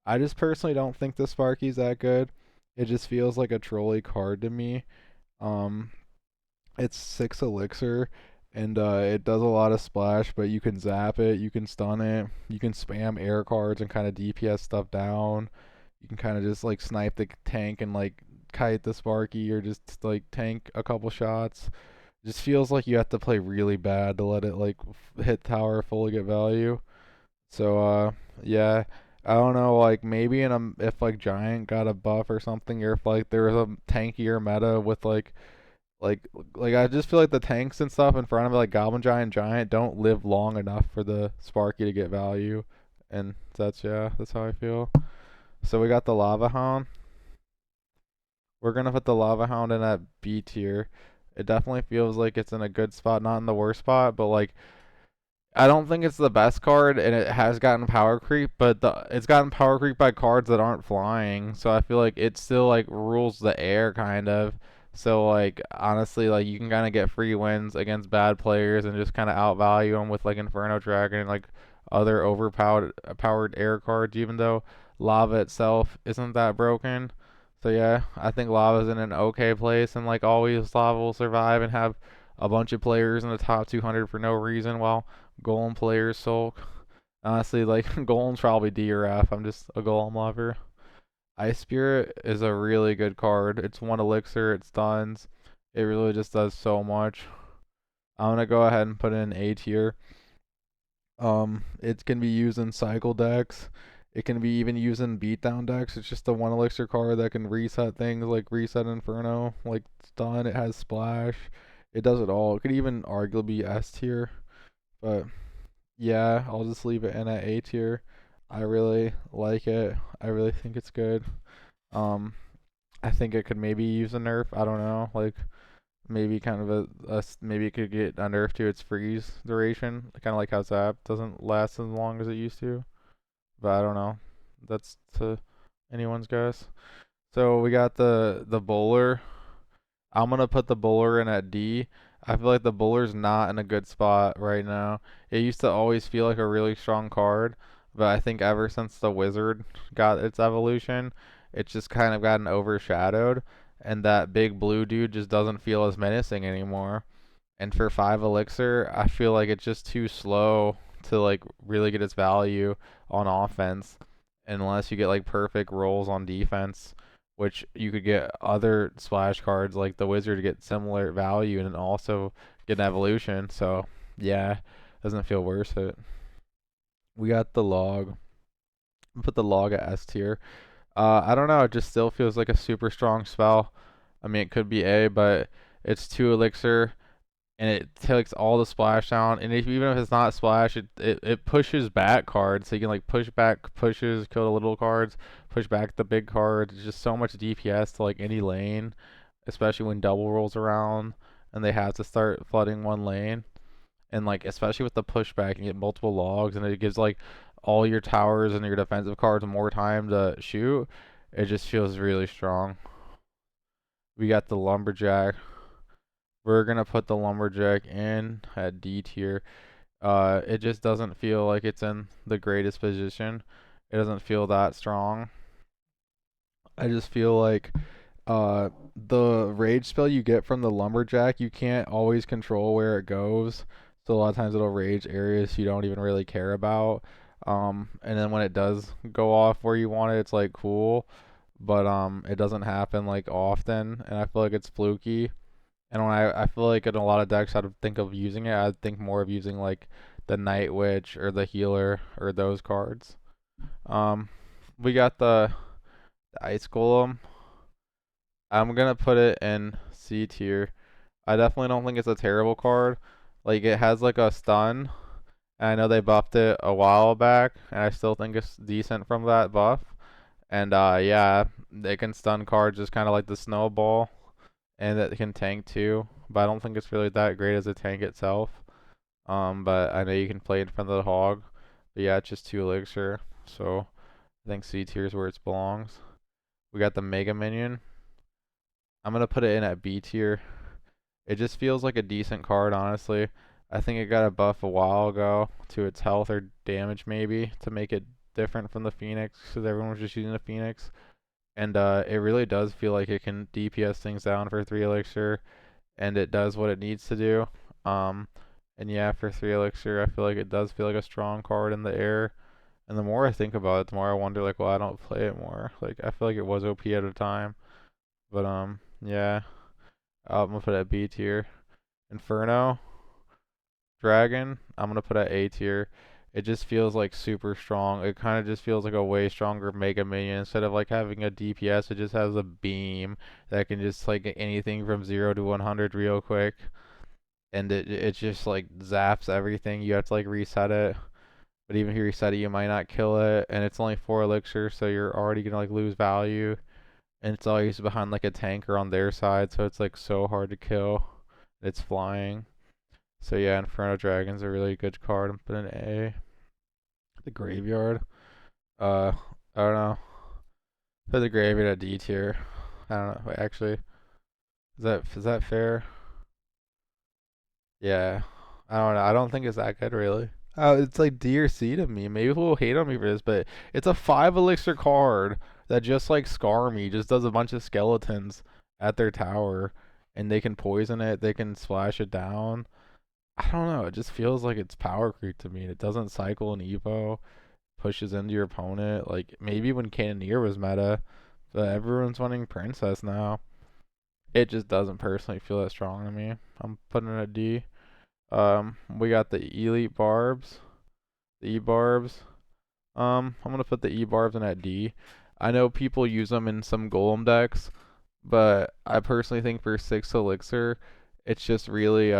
I just personally don't think the Sparky's that good. It just feels like a trolley card to me. Um, it's 6 elixir, and it does a lot of splash, but you can zap it, you can stun it, you can spam air cards and kind of DPS stuff down. You can kind of just like snipe the tank and like kite the Sparky, or just like tank a couple shots. It just feels like you have to play really bad to let it like hit tower fully get value. So yeah, I don't know, like maybe in a if like Giant got a buff or something, or if like there was a tankier meta with like like I just feel like the tanks and stuff in front of it, like Goblin Giant, Giant, don't live long enough for the Sparky to get value, and that's yeah, that's how I feel. So we got the Lava Hound. We're gonna put the Lava Hound in at B tier. It definitely feels like it's in a good spot, not in the worst spot, but like I don't think it's the best card, and it has gotten power creep, but it's gotten power creep by cards that aren't flying. So I feel like it still like rules the air kind of. So like honestly, like you can kind of get free wins against bad players and just kind of outvalue them with like Inferno Dragon and like other overpowered powered air cards, even though Lava itself isn't that broken. So yeah, I think Lava's in an okay place, and like always, Lava will survive and have a bunch of players in the top 200 for no reason, while Golem players sulk. Honestly, like Golem's probably D or F. I'm just a Golem lover. Ice Spirit is a really good card. It's 1 elixir, it stuns. It really just does so much. I'm gonna go ahead and put it in A tier. It can be used in cycle decks. It can be even used in beatdown decks. It's just a 1 elixir card that can reset things like reset Inferno, like stun. It has splash. It does it all. It could even arguably be S tier, but yeah, I'll just leave it in at A tier. I really like it. I really think it's good. Um, I think it could maybe use a nerf. I don't know. Like maybe kind of maybe it could get a nerf to its freeze duration, kind of like how Zap doesn't last as long as it used to. But I don't know. That's to anyone's guess. So we got the bowler. I'm gonna put the bowler in at D. I feel like the bowler's not in a good spot right now. It used to always feel like a really strong card, but I think ever since the wizard got its evolution, it's just kind of gotten overshadowed, and that big blue dude just doesn't feel as menacing anymore. And for 5 elixir, I feel like it's just too slow to like really get its value on offense unless you get like perfect rolls on defense, which you could get other splash cards like the wizard to get similar value and also get an evolution. So yeah, doesn't feel worth it. We got the log. Put the log at S tier. I don't know. It just still feels like a super strong spell. I mean, it could be A, but it's 2 elixir and it takes all the splash down. And even if it's not splash, it pushes back cards. So you can like push back pushes, kill the little cards, push back the big cards. It's just so much DPS to like any lane, especially when double rolls around and they have to start flooding one lane. And like especially with the pushback, you get multiple logs, and it gives like all your towers and your defensive cards more time to shoot. It just feels really strong. We got the lumberjack. We're gonna put the lumberjack in at D tier. It just doesn't feel like it's in the greatest position. It doesn't feel that strong. I just feel like the rage spell you get from the lumberjack, you can't always control where it goes. So a lot of times it'll rage areas you don't even really care about. And then when it does go off where you want it, it's like cool, but it doesn't happen like often, and I feel like it's fluky. And when I feel like in a lot of decks I'd think of using it, I'd think more of using like the Night Witch or the Healer or those cards. Um, we got the Ice Golem. I'm gonna put it in C tier. I definitely don't think it's a terrible card. Like it has like a stun. And I know they buffed it a while back, and I still think it's decent from that buff. And yeah, they can stun cards just kind of like the snowball, and it can tank too. But I don't think it's really that great as a tank itself. But I know you can play in front of the hog. But yeah, it's just 2 elixir, so I think C tier is where it belongs. We got the Mega Minion. I'm gonna put it in at B tier. It just feels like a decent card, honestly. I think it got a buff a while ago to its health or damage maybe to make it different from the Phoenix because everyone was just using the Phoenix. And it really does feel like it can DPS things down for 3 elixir, and it does what it needs to do. Um, and yeah, for 3 elixir, I feel like it does feel like a strong card in the air. And the more I think about it, the more I wonder like, well, I don't play it more. Like I feel like it was OP at a time, but yeah, I'm gonna put it at B tier. Inferno Dragon, I'm gonna put at A tier. It just feels like super strong. It kind of just feels like a way stronger Mega Minion. Instead of like having a DPS, it just has a beam that can just like anything from 0 to 100 real quick. And it just like zaps everything. You have to like reset it. But even if you reset it, you might not kill it. And it's only 4 elixir, so you're already gonna like lose value. And it's always behind like a tanker on their side, so it's like so hard to kill. It's flying. So yeah, Inferno Dragon's a really good card. I'm putting an A. The Graveyard. Uh, I don't know. Put the Graveyard at D tier. I don't know. Wait, actually, is that fair? Yeah. I don't know. I don't think it's that good really. It's like D or C to me. Maybe people will hate on me for this, but it's a 5 elixir card that just like Scar Me just does a bunch of skeletons at their tower, and they can poison it. They can splash it down. I don't know. It just feels like it's power creep to me. It doesn't cycle an Evo, pushes into your opponent. Like maybe when Cannoneer was meta, but everyone's running Princess now. It just doesn't personally feel that strong to me. I'm putting it at D. We got the Elite Barbs, the E Barbs. I'm gonna put the E Barbs in at D. I know people use them in some Golem decks, but I personally think for 6 elixir, it's just really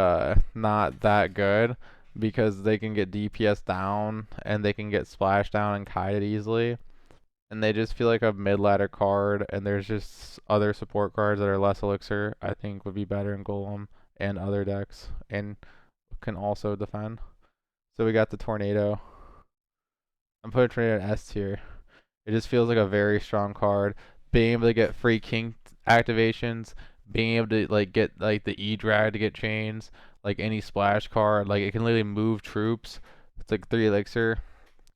not that good because they can get DPS down and they can get splashed down and kited easily. and they just feel like a mid-ladder card, and there's just other support cards that are less elixir I think would be better in Golem and other decks, and can also defend. So we got the Tornado. I'm putting Tornado in S tier. It just feels like a very strong card. Being able to get free king activations, being able to like get like the E drag to get chains, like any splash card, like it can literally move troops. It's like 3 elixir.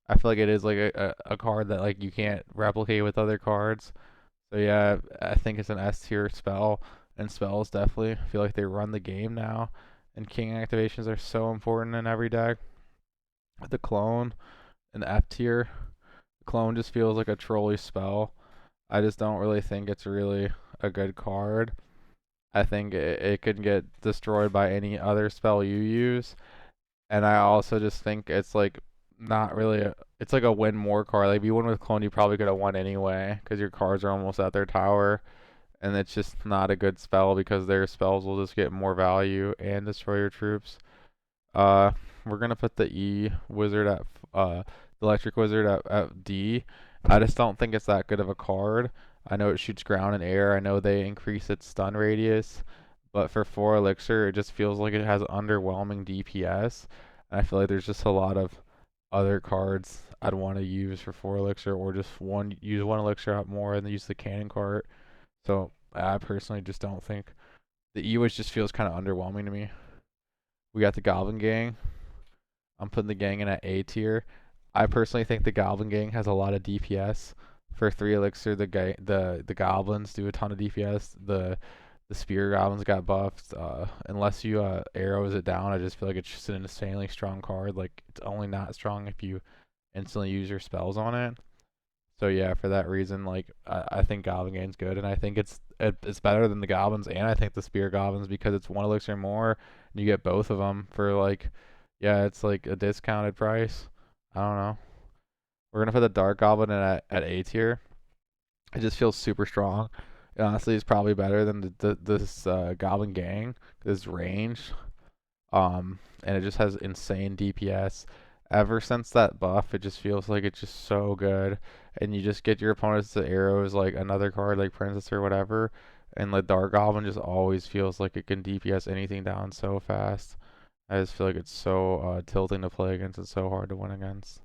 I feel like it is like a card that like you can't replicate with other cards. So yeah, I think it's an S tier spell, and spells definitely feel like they run the game now. And king activations are so important in every deck. The clone in F tier, the clone just feels like a trolley spell. I just don't really think it's really a good card. I think it could get destroyed by any other spell you use, and I also just think it's like not really it's like a win more card. Like if you win with clone, you probably could have won anyway because your cards are almost at their tower, and it's just not a good spell because their spells will just get more value and destroy your troops. Uh, we're gonna put the E wizard at the electric wizard at D. I just don't think it's that good of a card. I know it shoots ground and air. I know they increase its stun radius, but for 4 elixir, it just feels like it has underwhelming DPS. And I feel like there's just a lot of other cards I'd want to use for 4 elixir, or just use 1 elixir out more and then use the cannon cart. So I personally just don't think the E which just feels kind of underwhelming to me. We got the Goblin Gang. I'm putting the gang in at A tier. I personally think the Goblin Gang has a lot of DPS. For 3 elixir, the goblins do a ton of DPS. The spear goblins got buffed. Unless you arrows it down, I just feel like it's just an insanely strong card. Like it's only not strong if you instantly use your spells on it. So yeah, for that reason, like I think Goblin Gang's good, and I think it's better than the goblins, and I think the spear goblins because it's 1 elixir more, and you get both of them for like, yeah, it's like a discounted price. I don't know. We're gonna put the dark goblin in at A tier. It just feels super strong. It honestly, it's probably better than this Goblin Gang. This range, and it just has insane DPS. Ever since that buff, it just feels like it's just so good, and you just get your opponents to arrows like another card like Princess or whatever, and the Dark Goblin just always feels like it can DPS anything down so fast. I just feel like it's so tilting to play against. It's so hard to win against.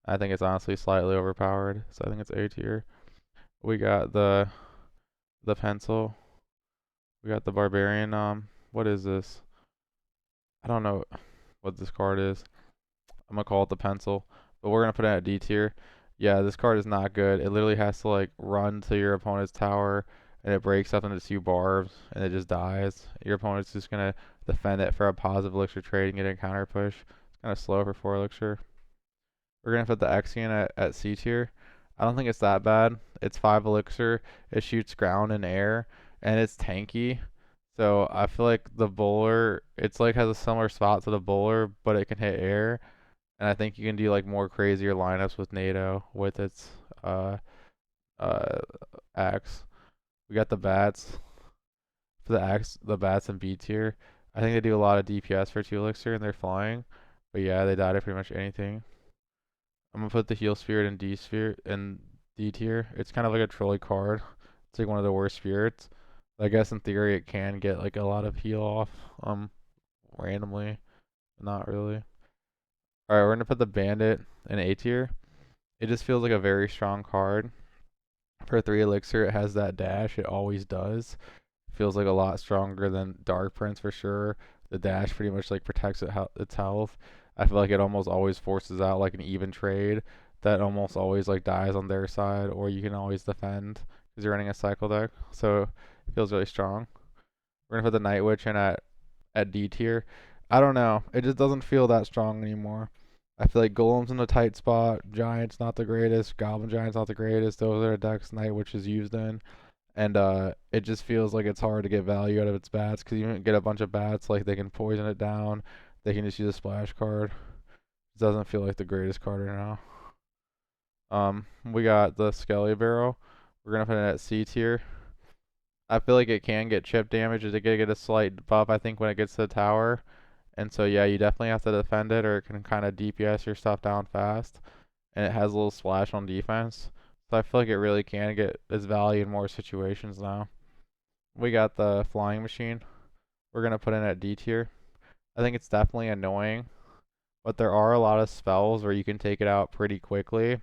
I think it's honestly slightly overpowered, so I think it's A tier. We got the pencil. We got the barbarian. What is this? I don't know what this card is. I'm gonna call it the pencil, but we're gonna put it at D tier. Yeah, this card is not good. It literally has to like run to your opponent's tower, and it breaks up into 2 barbs, and it just dies. Your opponent's just gonna defend it for a positive elixir trade and get a counter push. It's kind of slow for 4 elixir. We're gonna put the Exian at C tier. I don't think it's that bad. It's 5 elixir. It shoots ground and air, and it's tanky. So I feel like the bowler, it's like has a similar spot to the bowler, but it can hit air. And I think you can do like more crazier lineups with NATO with its uh uh axe. We got the bats. For the axe, the bats in B tier. I think they do a lot of DPS for 2 elixir and they're flying. But yeah, they die to pretty much anything. I'm gonna put the heal spirit in D tier. It's kind of like a trolley card. It's like one of the worst spirits. I guess in theory it can get like a lot of heal off randomly. Not really. Alright, we're gonna put the bandit in A tier. It just feels like a very strong card. For 3 elixir, it has that dash. It always does. Feels like a lot stronger than Dark Prince for sure. The dash pretty much like protects its health. I feel like it almost always forces out like an even trade that almost always like dies on their side, or you can always defend because you're running a cycle deck. So it feels really strong. We're gonna put the Night Witch in at D tier. I don't know. It just doesn't feel that strong anymore. I feel like Golem's in a tight spot. Giant's not the greatest. Goblin Giant's not the greatest. Those are the decks Night Witch is used in. And it just feels like it's hard to get value out of its bats because you can get a bunch of bats. Like they can poison it down. They can just use a splash card. It doesn't feel like the greatest card right now. We got the Skelly Barrel. We're gonna put it at C tier. I feel like it can get chip damage. It can get a slight buff, I think, when it gets to the tower. And so, yeah, you definitely have to defend it or it can kind of DPS your stuff down fast. And it has a little splash on defense. So I feel like it really can get its value in more situations now. We got the flying machine. We're gonna put in at D tier. I think it's definitely annoying, but there are a lot of spells where you can take it out pretty quickly.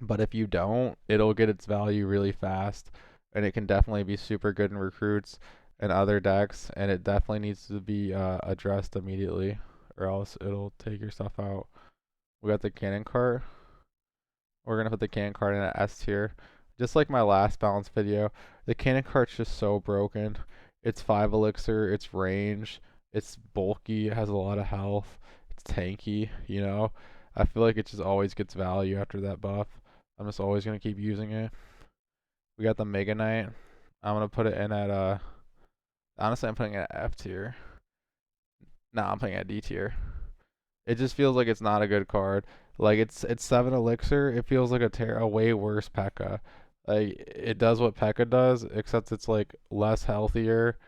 But if you don't, it'll get its value really fast, and it can definitely be super good in recruits and other decks, and it definitely needs to be addressed immediately, or else it'll take your stuff out. We got the cannon cart. We're gonna put the cannon cart in at S tier. Just like my last balance video, the cannon cart's just so broken. It's 5 elixir, it's range, it's bulky, it has a lot of health, it's tanky, you know? I feel like it just always gets value after that buff. I'm just always gonna keep using it. We got the Mega Knight. I'm gonna put it in at honestly I'm putting it at F tier. Nah, I'm putting it at D tier. It just feels like it's not a good card. Like it's 7 elixir. It feels like a way worse P.E.K.K.A. Like it does what P.E.K.K.A. does, except it's like less healthier,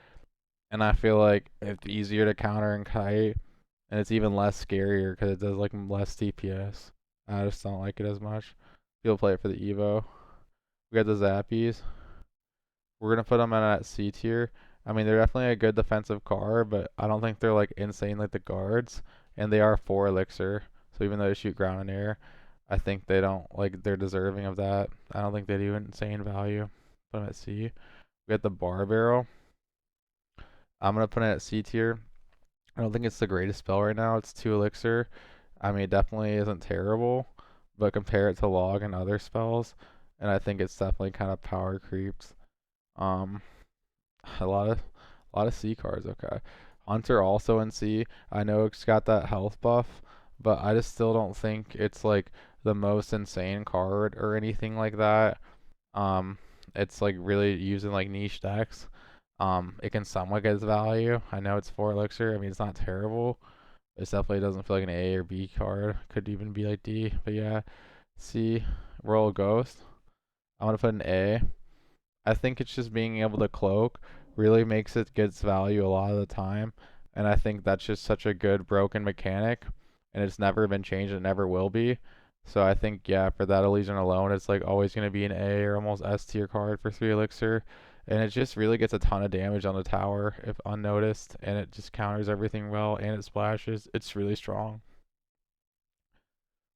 and I feel like it's easier to counter and kite, and it's even less scarier because it does like less DPS. I just don't like it as much. People play it for the Evo. We got the Zappies. We're gonna put them at C tier. I mean, they're definitely a good defensive card, but I don't think they're like insane like the guards, and they are 4 elixir. So even though they shoot ground and air, I think they don't like they're deserving of that. I don't think they do insane value. Put them at C. We got the bar barrel. I'm gonna put it at C tier. I don't think it's the greatest spell right now. It's 2 elixir. I mean, it definitely isn't terrible, but compare it to log and other spells, and I think it's definitely kind of power creeps. Um, a lot of C cards. Okay, Hunter also in C. I know it's got that health buff, but I just still don't think it's like the most insane card or anything like that. Um, it's like really using like niche decks. It can somewhat get its value. I know it's 4 elixir. I mean, it's not terrible. It definitely doesn't feel like an A or B card. Could even be like D. But yeah, C. Royal Ghost. I'm gonna put an A. I think it's just being able to cloak really makes it get its value a lot of the time. And I think that's just such a good broken mechanic. And it's never been changed. It never will be. So I think, yeah, for that illusion alone, it's like always going to be an A or almost S tier card for 3 elixir. And it just really gets a ton of damage on the tower if unnoticed. And it just counters everything well. And it splashes. It's really strong.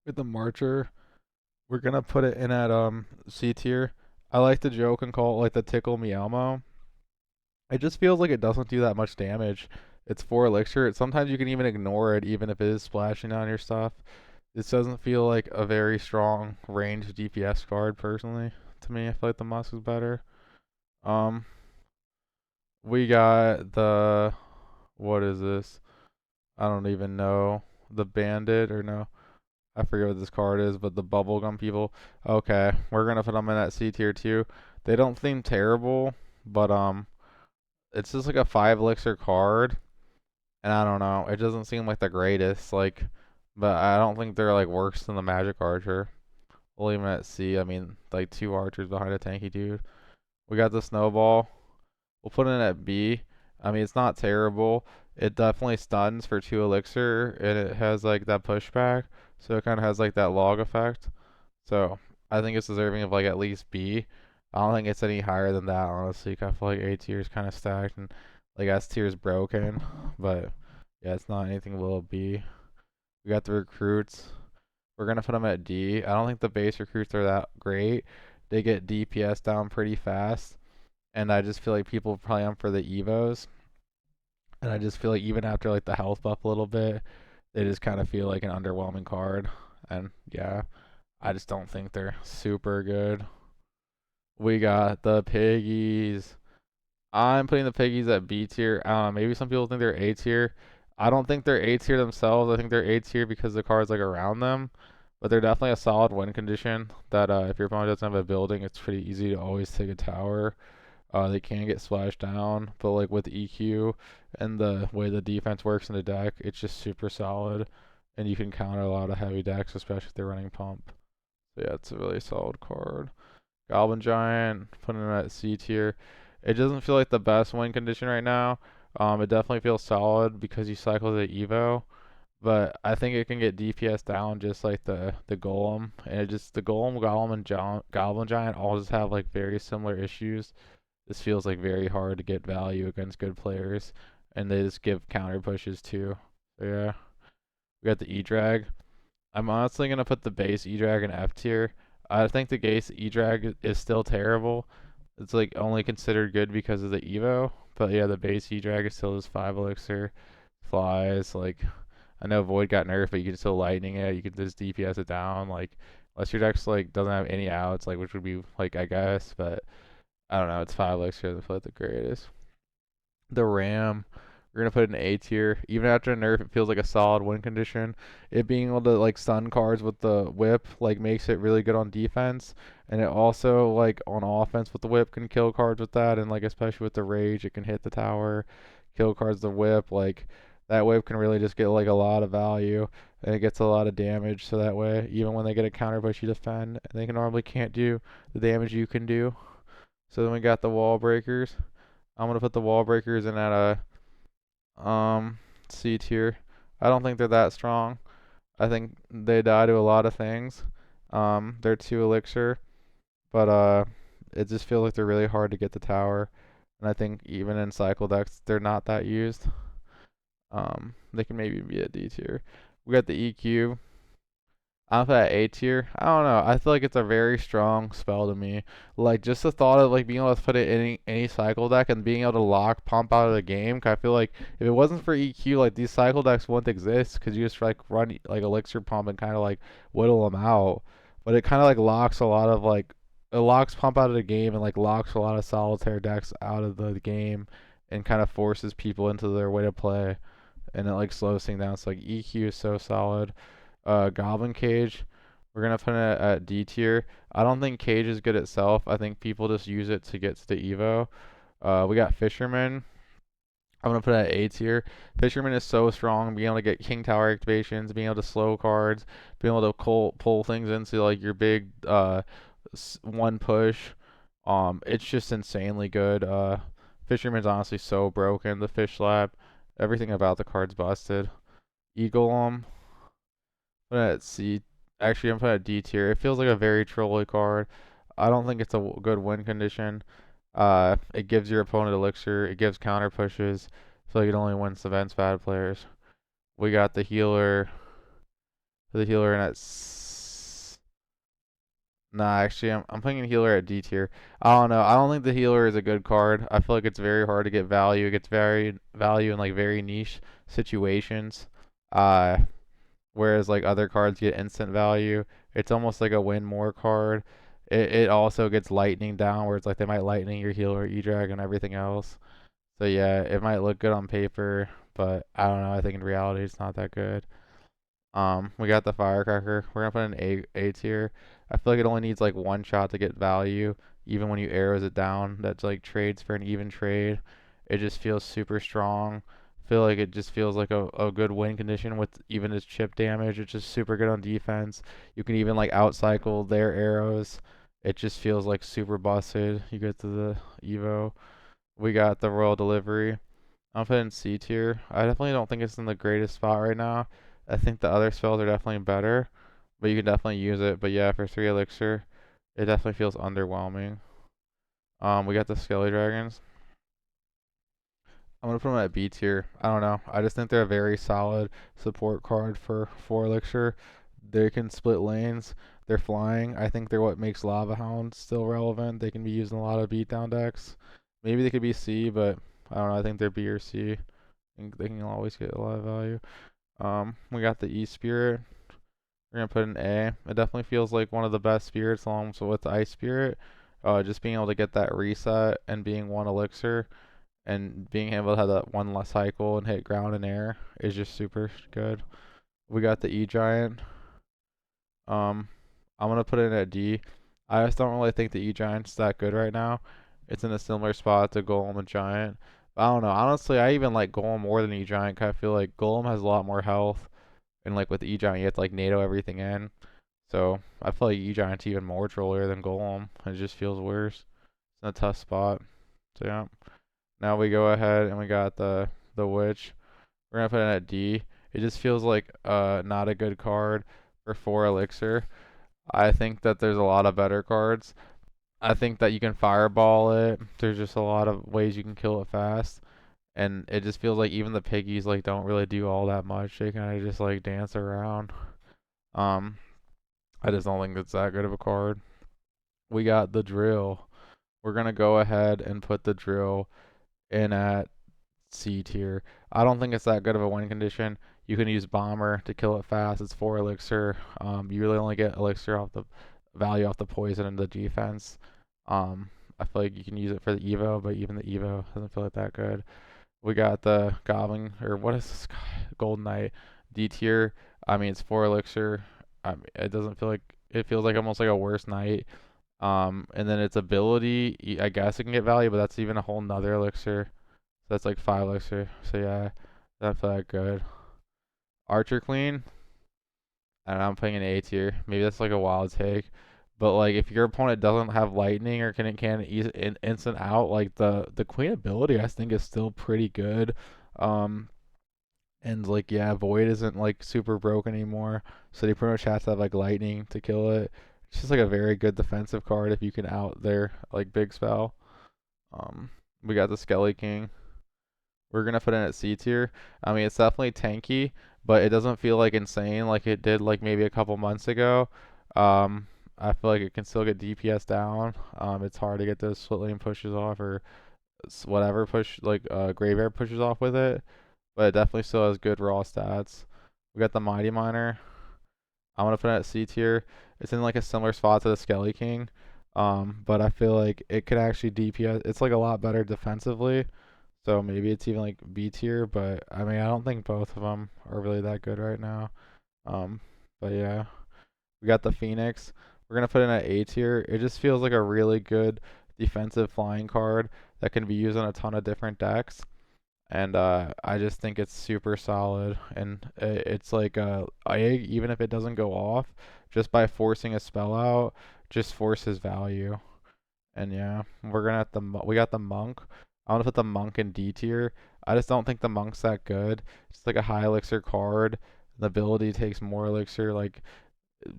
With the Marcher, we're going to put it in at C tier. I like to joke and call it like the Tickle Me Elmo. It just feels like it doesn't do that much damage. It's 4 elixir. Sometimes you can even ignore it, even if it is splashing on your stuff. This doesn't feel like a very strong range DPS card, personally. To me, I feel like the Musk is better. Um, we got the what is this? I don't even know. The Bandit or no? I forget what this card is, but the bubblegum people. Okay, we're gonna put them in that C tier too. They don't seem terrible, but it's just like a 5 elixir card, and I don't know. It doesn't seem like the greatest, like, but I don't think they're like worse than the Magic Archer. We'll leave them at C. I mean, like 2 archers behind a tanky dude. We got the Snowball. We'll put it at B. I mean, it's not terrible. It definitely stuns for 2 elixir, and it has like that pushback, so it kind of has like that log effect. So I think it's deserving of like at least B. I don't think it's any higher than that, honestly. I feel like A tier is kind of stacked, and like S tier is broken. But yeah, it's not anything below B. We got the recruits. We're gonna put them at D. I don't think the base recruits are that great. They get DPS down pretty fast, and I just feel like people play them for the Evos. And I just feel like even after like the health buff a little bit, they just kind of feel like an underwhelming card. And yeah, I just don't think they're super good. We got the Piggies. I'm putting the Piggies at B tier. Maybe some people think they're A tier. I don't think they're A tier themselves. I think they're A tier because the card's like around them. But they're definitely a solid win condition that if your opponent doesn't have a building, it's pretty easy to always take a tower. They can get splashed down, but like with EQ and the way the defense works in the deck, it's just super solid. And you can counter a lot of heavy decks, especially if they're running pump. So yeah, it's a really solid card. Goblin Giant, putting it at C tier. It doesn't feel like the best win condition right now. It definitely feels solid because you cycle the Evo, but I think it can get DPS down just like the Golem, and it just the Golem, Golem, and Goblin Giant all just have like very similar issues. This feels like very hard to get value against good players, and they just give counter pushes too. So yeah, we got the E-Drag. I'm honestly gonna put the base E-Drag in F tier. I think the base E-Drag is still terrible. It's like only considered good because of the Evo, but yeah, the base E-Drag is still just 5 elixir, flies. Like I know Void got nerfed, but you can still lightning it. You can just DPS it down. Like unless your deck's like doesn't have any outs, like which would be like I guess, but I don't know. It's 5 elixir. That's what the greatest. The RAM, we're gonna put it in A tier. Even after a nerf, it feels like a solid win condition. It being able to like stun cards with the whip like makes it really good on defense, and it also like on offense with the whip can kill cards with that, and like especially with the rage, it can hit the tower, kill cards with the whip. Like that whip can really just get like a lot of value, and it gets a lot of damage. So that way, even when they get a counter push, you defend, and they can normally can't do the damage you can do. So then we got the wall breakers. I'm gonna put the wall breakers in at a C tier. I don't think they're that strong. I think they die to a lot of things. They're 2 elixir, but it just feels like they're really hard to get the tower. And I think even in cycle decks, they're not that used. They can maybe be a D tier. We got the EQ. I'm at A tier. I don't know. I feel like it's a very strong spell to me. Like just the thought of like being able to put it in any cycle deck and being able to lock pump out of the game. 'Cause I feel like if it wasn't for EQ, like these cycle decks wouldn't exist because you just like run like elixir pump and kind of like whittle them out. But it kind of like locks a lot of like it locks pump out of the game and like locks a lot of solitaire decks out of the game and kind of forces people into their way to play and it like slows things down. So like EQ is so solid. Goblin Cage, we're gonna put it at D tier. I don't think Cage is good itself. I think people just use it to get to the Evo. We got Fisherman. I'm gonna put it at A tier. Fisherman is so strong, being able to get King Tower activations, being able to slow cards, being able to pull things into like your big one push. It's just insanely good. Fisherman's honestly so broken. The fish slap, everything about the card's busted. Eagle put it at C. Actually, I'm putting it at D tier. It feels like a very trolly card. I don't think it's a good win condition. It gives your opponent elixir. It gives counter pushes. I feel like it only wins against bad players. We got the healer. The healer in at. Nah, actually, I'm putting the healer at D tier. I don't know. I don't think the healer is a good card. I feel like it's very hard to get value. It gets very value in like very niche situations. Uh, whereas like other cards get instant value. It's almost like a win more card. It also gets lightning down where it's like they might lightning your healer, E-Drag, and everything else. So yeah, it might look good on paper, but I don't know. I think in reality it's not that good. We got the firecracker. We're gonna put an A tier. I feel like it only needs like one shot to get value, even when you arrows it down. That's like trades for an even trade. It just feels super strong. Feel like it just feels like a good win condition with even its chip damage. It's just super good on defense. You can even like outcycle their arrows. It just feels like super busted. You get to the Evo. We got the Royal Delivery. I'm putting C tier. I definitely don't think it's in the greatest spot right now. I think the other spells are definitely better, but you can definitely use it. But yeah, for 3 elixir, it definitely feels underwhelming. We got the Skelly Dragons. I'm gonna put them at B tier. I don't know. I just think they're a very solid support card for 4 elixir. They can split lanes. They're flying. I think they're what makes Lava Hound still relevant. They can be used in a lot of beatdown decks. Maybe they could be C, but I don't know. I think they're B or C. I think they can always get a lot of value. We got the E Spirit. We're gonna put an A. It definitely feels like one of the best spirits along with the Ice Spirit. Just being able to get that reset and being 1 elixir and being able to have that one less cycle and hit ground and air is just super good. We got the E Giant. I'm gonna put it at D. I just don't really think the E Giant's that good right now. It's in a similar spot to Golem and Giant. I don't know. Honestly, I even like Golem more than E Giant. 'Cause I feel like Golem has a lot more health, and like with E Giant, you have to like NATO everything in. So I feel like E Giant's even more trollier than Golem. It just feels worse. It's in a tough spot. So yeah. Now we go ahead and we got the Witch. We're gonna put it at D. It just feels like not a good card for 4 elixir. I think that there's a lot of better cards. I think that you can fireball it. There's just a lot of ways you can kill it fast. And it just feels like even the piggies like don't really do all that much. They kind of just like dance around. Um, I just don't think it's that good of a card. We got the drill. We're gonna go ahead and put the drill in at C tier. I don't think it's that good of a win condition. You can use bomber to kill it fast. It's 4 elixir. You really only get elixir off the value off the poison and the defense. I feel like you can use it for the evo, but even the evo doesn't feel like that good. We got the goblin, or what is this? Golden Knight D tier. I mean, it's 4 elixir. It doesn't feel like it feels like almost like a worse knight. And then its ability, I guess it can get value, but that's even a whole nother elixir. So that's like 5 elixir. So yeah, doesn't feel that good. Archer Queen, and I'm playing an A tier. Maybe that's like a wild take. But like if your opponent doesn't have lightning or can instant out, like the queen ability I think is still pretty good. Um and like yeah, Void isn't like super broke anymore. So you pretty much have to have like lightning to kill it. It's just like a very good defensive card if you can out their like big spell. We got the Skelly King. We're gonna put in at C tier. I mean, it's definitely tanky, but it doesn't feel like insane like it did like maybe a couple months ago. Um, I feel like it can still get DPS down. It's hard to get those split lane pushes off or whatever push like graveyard pushes off with it, but it definitely still has good raw stats. We got the Mighty Miner. I'm gonna put it at C tier. It's in like a similar spot to the Skelly King, but I feel like it could actually DPS. It's like a lot better defensively. So maybe it's even like B tier, but I mean, I don't think both of them are really that good right now. Um, but yeah, we got the Phoenix. We're gonna put in at A tier. It just feels like a really good defensive flying card that can be used on a ton of different decks. And I just think it's super solid. And it's like egg, even if it doesn't go off, just by forcing a spell out, just forces value. And yeah, we got the monk. I want to put the monk in D tier. I just don't think the monk's that good. It's like a high elixir card. The ability takes more elixir. Like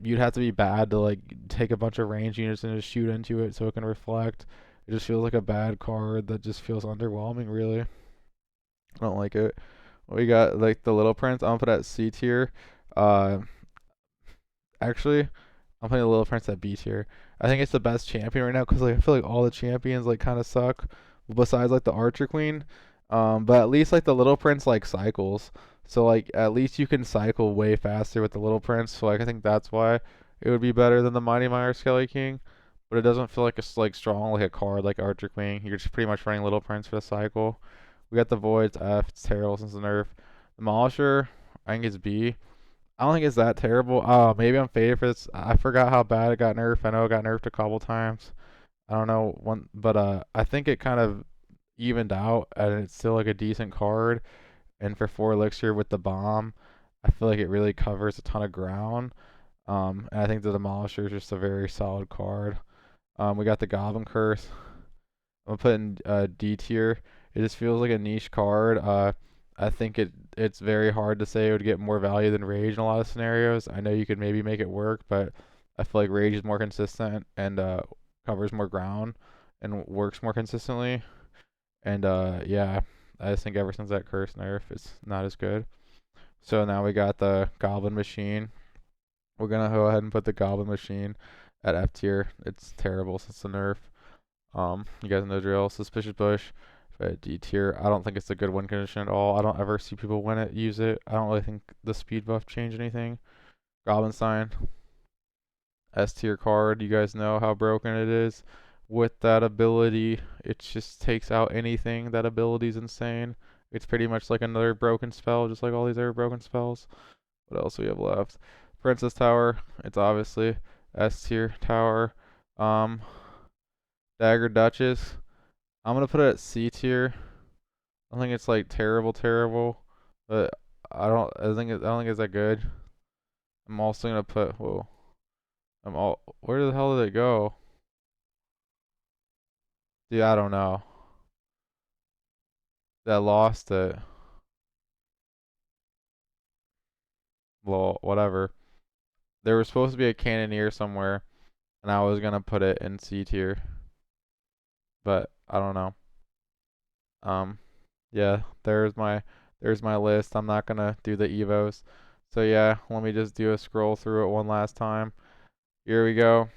you'd have to be bad to like take a bunch of range units and just shoot into it so it can reflect. It just feels like a bad card that just feels underwhelming. Really, I don't like it. We got like the Little Prince. I'm gonna put at C tier. Uh, actually, I'm putting the Little Prince at B tier. I think it's the best champion right now because like I feel like all the champions like kind of suck, besides like the Archer Queen. But at least like the Little Prince like cycles, so like at least you can cycle way faster with the Little Prince. So like I think that's why it would be better than the Mighty Mire Skelly King. But it doesn't feel like it's like strong like a card like Archer Queen. You're just pretty much running Little Prince for the cycle. We got the Voids F. It's terrible since the nerf. Demolisher, I think it's B. I don't think it's that terrible. Oh, maybe I'm faded for this. I forgot how bad it got nerfed. I know it got nerfed a couple times. I don't know one, but I think it kind of evened out, and it's still like a decent card. And for 4 elixir with the bomb, I feel like it really covers a ton of ground. And I think the Demolisher is just a very solid card. We got the Goblin Curse. I'm putting D tier. It just feels like a niche card. I think it's very hard to say it would get more value than Rage in a lot of scenarios. I know you could maybe make it work, but I feel like Rage is more consistent and covers more ground and works more consistently. And yeah, I just think ever since that curse nerf, it's not as good. So now we got the Goblin Machine. We're gonna go ahead and put the Goblin Machine at F tier. It's terrible since the nerf. You guys know the drill. Suspicious Bush, D tier. I don't think it's a good win condition at all. I don't ever see people win it, use it. I don't really think the speed buff changed anything. Goblin Sign, S tier card. You guys know how broken it is. With that ability, it just takes out anything. That ability's insane. It's pretty much like another broken spell, just like all these other broken spells. What else do we have left? Princess Tower. It's obviously S tier tower. Um, Dagger Duchess. I'm gonna put it at C tier. I don't think it's like terrible, terrible, but I don't think it's that good. I'm also gonna put whoa. Where the hell did it go? Dude, I don't know. I lost it. well, whatever. There was supposed to be a Cannoneer somewhere, and I was gonna put it in C tier, but I don't know. Um, yeah, there's my list. I'm not gonna do the evos. So yeah, let me just do a scroll through it one last time. Here we go.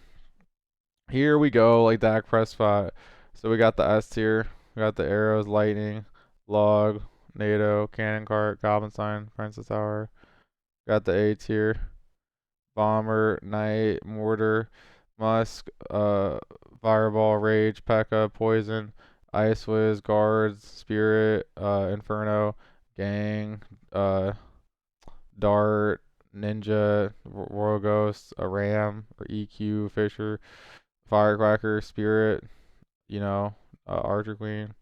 Here we go, like Dak Prescott. So we got the S tier. We got the arrows, lightning, log, NATO, cannon cart, goblin sign, princess hour. Got the A tier. Bomber, Knight, Mortar, Musk, Fireball, Rage, P.E.K.K.A, Poison, Ice Wiz, Guards, Spirit, Inferno, Gang, Dart, Ninja, Royal Ghost, a Ram, or EQ, Fisher, Firecracker, Spirit, Archer Queen,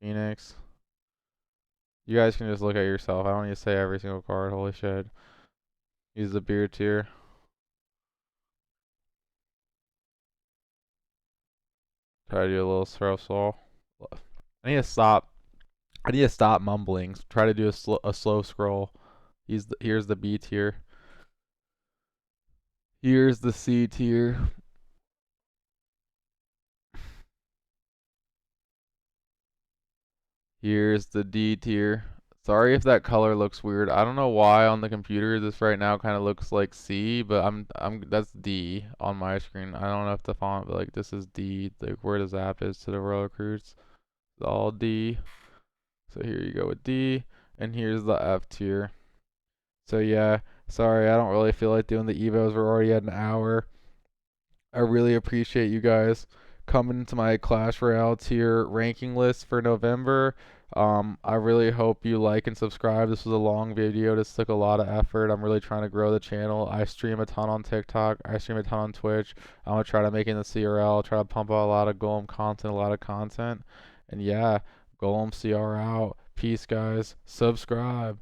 Phoenix. You guys can just look at yourself. I don't need to say every single card. Holy shit. Use the beer tier. Try to do a little throw soul. I need to stop. I need to stop mumbling. Try to do a slow scroll. Here's the B tier. Here's the C tier. Here's the D tier. Sorry if that color looks weird. I don't know why on the computer this right now kind of looks like C, but I'm that's D on my screen. I don't know if the font, but like this is D. Like where the zap is to the roller recruits. It's all D. So here you go with D, and here's the F tier. So yeah, sorry, I don't really feel like doing the evos. We're already at an hour. I really appreciate you guys coming to my Clash Royale tier ranking list for November. I really hope you like and subscribe. This was a long video. This took a lot of effort. I'm really trying to grow the channel. I stream a ton on TikTok. I stream a ton on Twitch. I'm gonna try to make it in the CRL. Try to pump out a lot of Golem content, a lot of content. And yeah, GolemmCr out. Peace, guys. Subscribe.